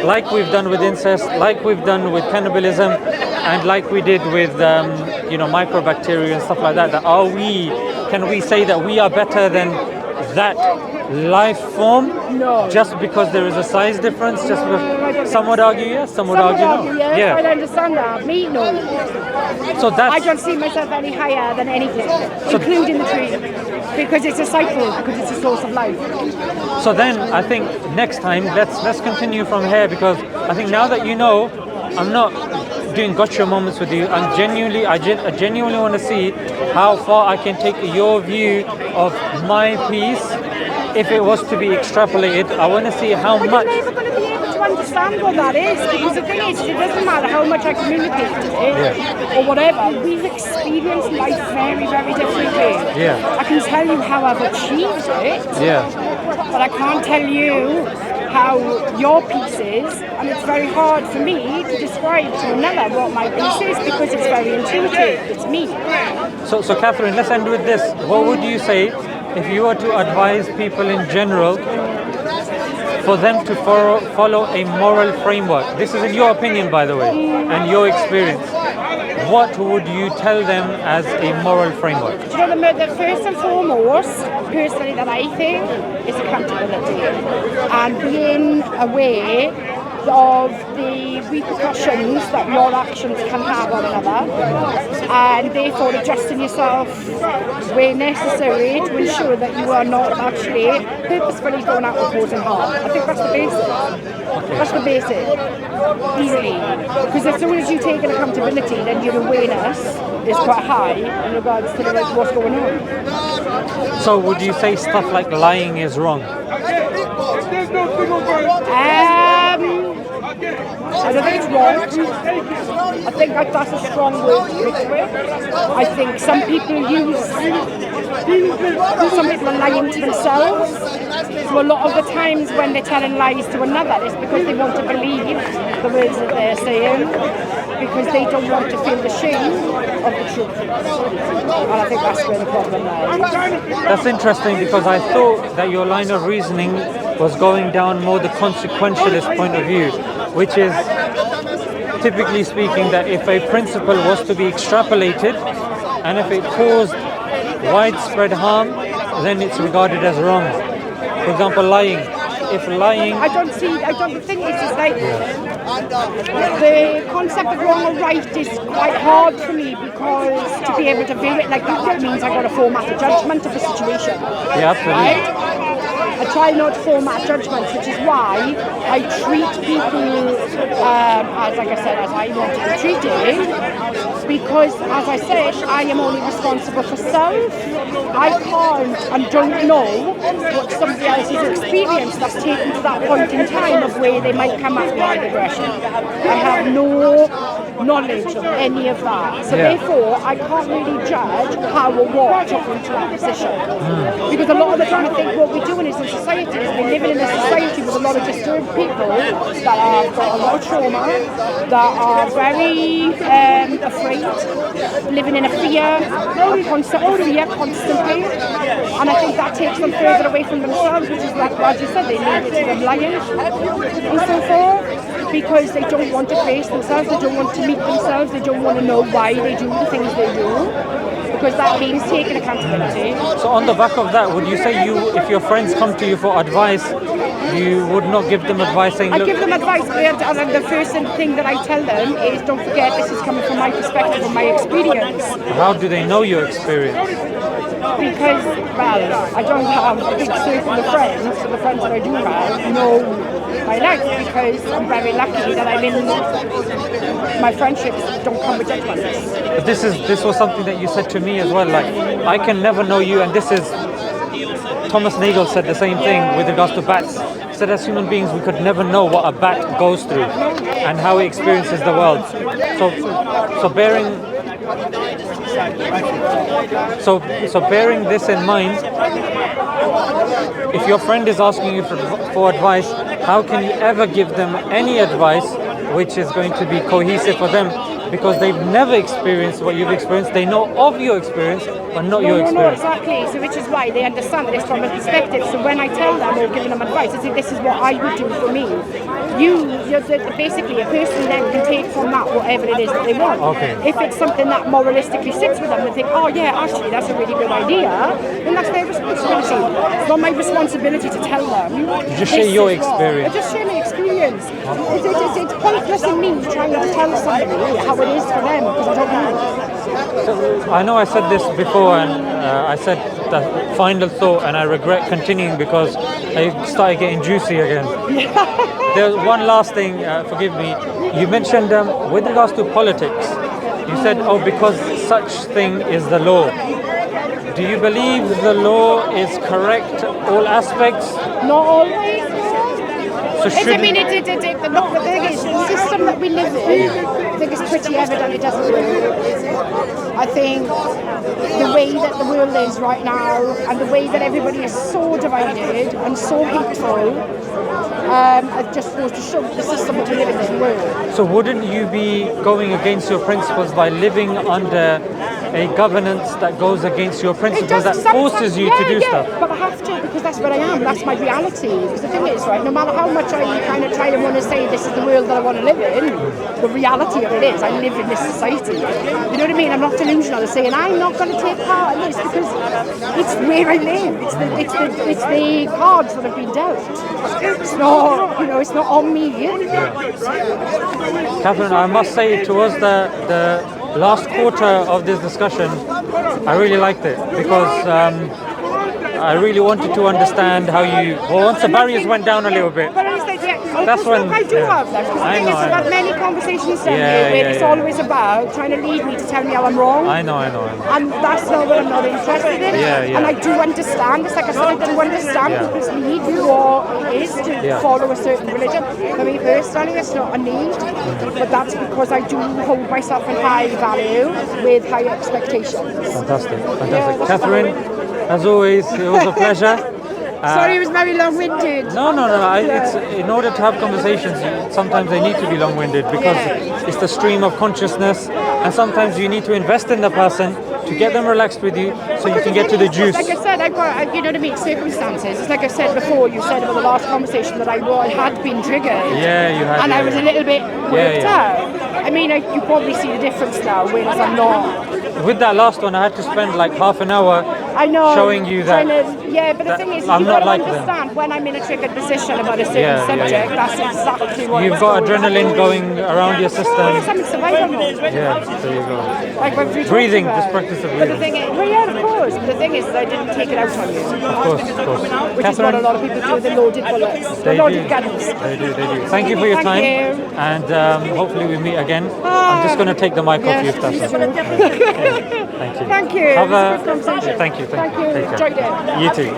like we've done with incest, like we've done with cannibalism, and like we did with microbacteria and stuff like that? Can we say that we are better than that life form? No. Just because there is a size difference? Just because some would argue yes, some would argue no. Yes, I understand that. Me, no. So that's I don't see myself any higher than anything, including the tree, because it's a cycle, because it's a source of life. So then I think next time let's continue from here, because I think now that you know, I'm not doing gotcha moments with you. I genuinely want to see how far I can take your view of my piece. If it was to be extrapolated, I want to see how But much. you're never going to be able to understand what that is, because the thing is, it doesn't matter how much I communicate it or whatever. We've experienced life very, very differently. Yeah. I can tell you how I've achieved it, Yeah. but I can't tell you how your piece is, and it's very hard for me to describe to another what my piece is, because it's very intuitive. It's me. So Catherine, let's end with this. What would you say if you were to advise people in general for them to follow a moral framework? This is in your opinion, by the way, and your experience. What would you tell them as a moral framework? Do you know, the first and foremost, personally, that I think is accountability and being aware of the repercussions that your actions can have on another, and therefore adjusting yourself where necessary to ensure that you are not actually purposefully going out and causing harm. I think that's the basic. That's the basic. Easily. Because as soon as you take an accountability, then your awareness is quite high in regards to what's going on. So would you say stuff like lying is wrong? I don't think it's wrong. I think that's a strong word to put to it. I think some people use some people are lying to themselves. So a lot of the times when they're telling lies to another, it's because they want to believe the words that they're saying, because they don't want to feel the shame of the truth. And I think that's where the problem lies. That's interesting, because I thought that your line of reasoning was going down more the consequentialist point of view, which is typically speaking that if a principle was to be extrapolated and if it caused widespread harm, then it's regarded as wrong. For example, lying. If lying... The thing is like, the concept of wrong or right is quite hard for me, because to be able to view it like that means I got to format a judgment of the situation. Yeah, absolutely. Right? I try not to format judgments, which is why I treat people as, like I said, as I want to be treated. Because, as I said, I am only responsible for self. I can't and don't know what somebody else's experience that's taken to that point in time of where they might come at me with aggression. I have no knowledge of any of that. So therefore, I can't really judge how or what took them to that position. Because a lot of the time I think what we're doing is in society is we're living in a society with a lot of disturbed people that have got a lot of trauma, that are very afraid, living in a fear, a concept of fear constantly. And I think that takes them further away from themselves, which is like, as you said, they lead it to them lying and so forth, because they don't want to face themselves, they don't want to meet themselves, they don't want to know why they do the things they do, because that means taking accountability. So on the back of that, would you say if your friends come to you for advice, you would not give them advice saying, I look... give them advice, and the first thing that I tell them is, don't forget, this is coming from my perspective and my experience. How do they know your experience? Because, well, I don't have a big circle of friends, so the friends that I do have know my life, because I'm very lucky that I'm in, my friendships don't come with judgments. But this was something that you said to me as well, like, I can never know you, and this is, Thomas Nagel said the same thing with regards to bats. He said as human beings we could never know what a bat goes through and how he experiences the world. So bearing this in mind, if your friend is asking you for advice, how can you ever give them any advice which is going to be cohesive for them? Because they've never experienced what you've experienced. They know of your experience, but not your experience. No, exactly. So which is why they understand this from a perspective. So when I tell them or giving them advice, I say this is what I would do for me. You're basically a person then can take from that whatever it is that they want. Okay. If it's something that moralistically sits with them and think, oh yeah, actually that's a really good idea, then that's their responsibility. It's not my responsibility to tell them. You just share your experience. I just share my experience. It's pointless in me trying to tell somebody how it is for them, because I don't know. So, I know I said this before, and I said the final thought, and I regret continuing because I started getting juicy again. There's one last thing, forgive me. You mentioned with regards to politics, you said, oh, because such thing is the law. Do you believe the law is correct, all aspects? Not always. So the thing is, the system that we live in, I think it's pretty evident it doesn't work. I think the way that the world is right now, and the way that everybody is so divided and so hateful, it just goes to show the system that we live in doesn't work. So wouldn't you be going against your principles by living under a governance that goes against your principles, that forces you to do stuff? But I have to, because that's where I am, that's my reality. Because the thing is, right, no matter how much I kind of try to want to say this is the world that I want to live in, the reality of it is I live in this society. You know what I mean? I'm not delusional in saying I'm not going to take part in this, because it's where I live. It's the cards that have been dealt. It's not, it's not on me. Catherine, I must say, towards the last quarter of this discussion, I really liked it, because I really wanted to understand how you, once the barriers went down a little bit. But honestly, that's when. I do have them. Because the thing is, I've had many conversations down here where it's always about trying to lead me to tell me how I'm wrong. I know. And that's not what I'm not interested in. Yeah. And I do understand. It's like I said, I do understand people's need for what it is to follow a certain religion. For me personally, it's not a need. But that's because I do hold myself in high value with high expectations. Fantastic. Catherine, as always, it was a pleasure. Sorry, it was very long-winded. No. It's in order to have conversations. Sometimes they need to be long-winded because it's the stream of consciousness, and sometimes you need to invest in the person to get them relaxed with you, so you can get to the juice. Like I said, I've got, you know what I mean, circumstances. It's like I said before. You said about the last conversation that I had been triggered. Yeah, you had. And I was a little bit worked out. I mean, you probably see the difference now, whereas I'm not. With that last one, I had to spend like half an hour showing you that. But the thing is, I'm you've not got to like understand when I'm in a triggered position about a certain subject, that's exactly what you've got adrenaline going around your system. I'm in survival mode. Yeah, there you go. Like breathing, just practice the breathing. But the thing is, of course. But the thing is, I didn't take it out on you. Of course. Which is what a lot of people do with the loaded bullets. The loaded guns. They do. Thank you for your time. And hopefully we meet again. I'm just going to take the mic off you if that's okay. Thank you. Thank you. Have a conversation. Thank you. Enjoyed it. You too.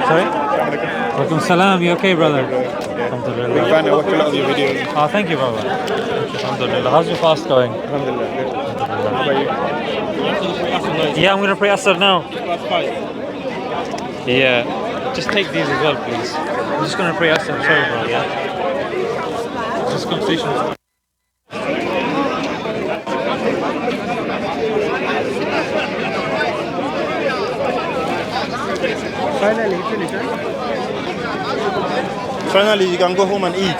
Sorry? Walaikum salam. You okay, brother? Alhamdulillah. Big fan. I watch a lot of your videos. Oh, thank you, brother. Alhamdulillah. How's your fast going? Alhamdulillah. Good. How about you? Yeah, I'm going to pray Asr now. Yeah. Just take these as well, please. I'm just going to pray Asr. Sorry, bro. Yeah. Just conversation. Finally, you can go home and eat.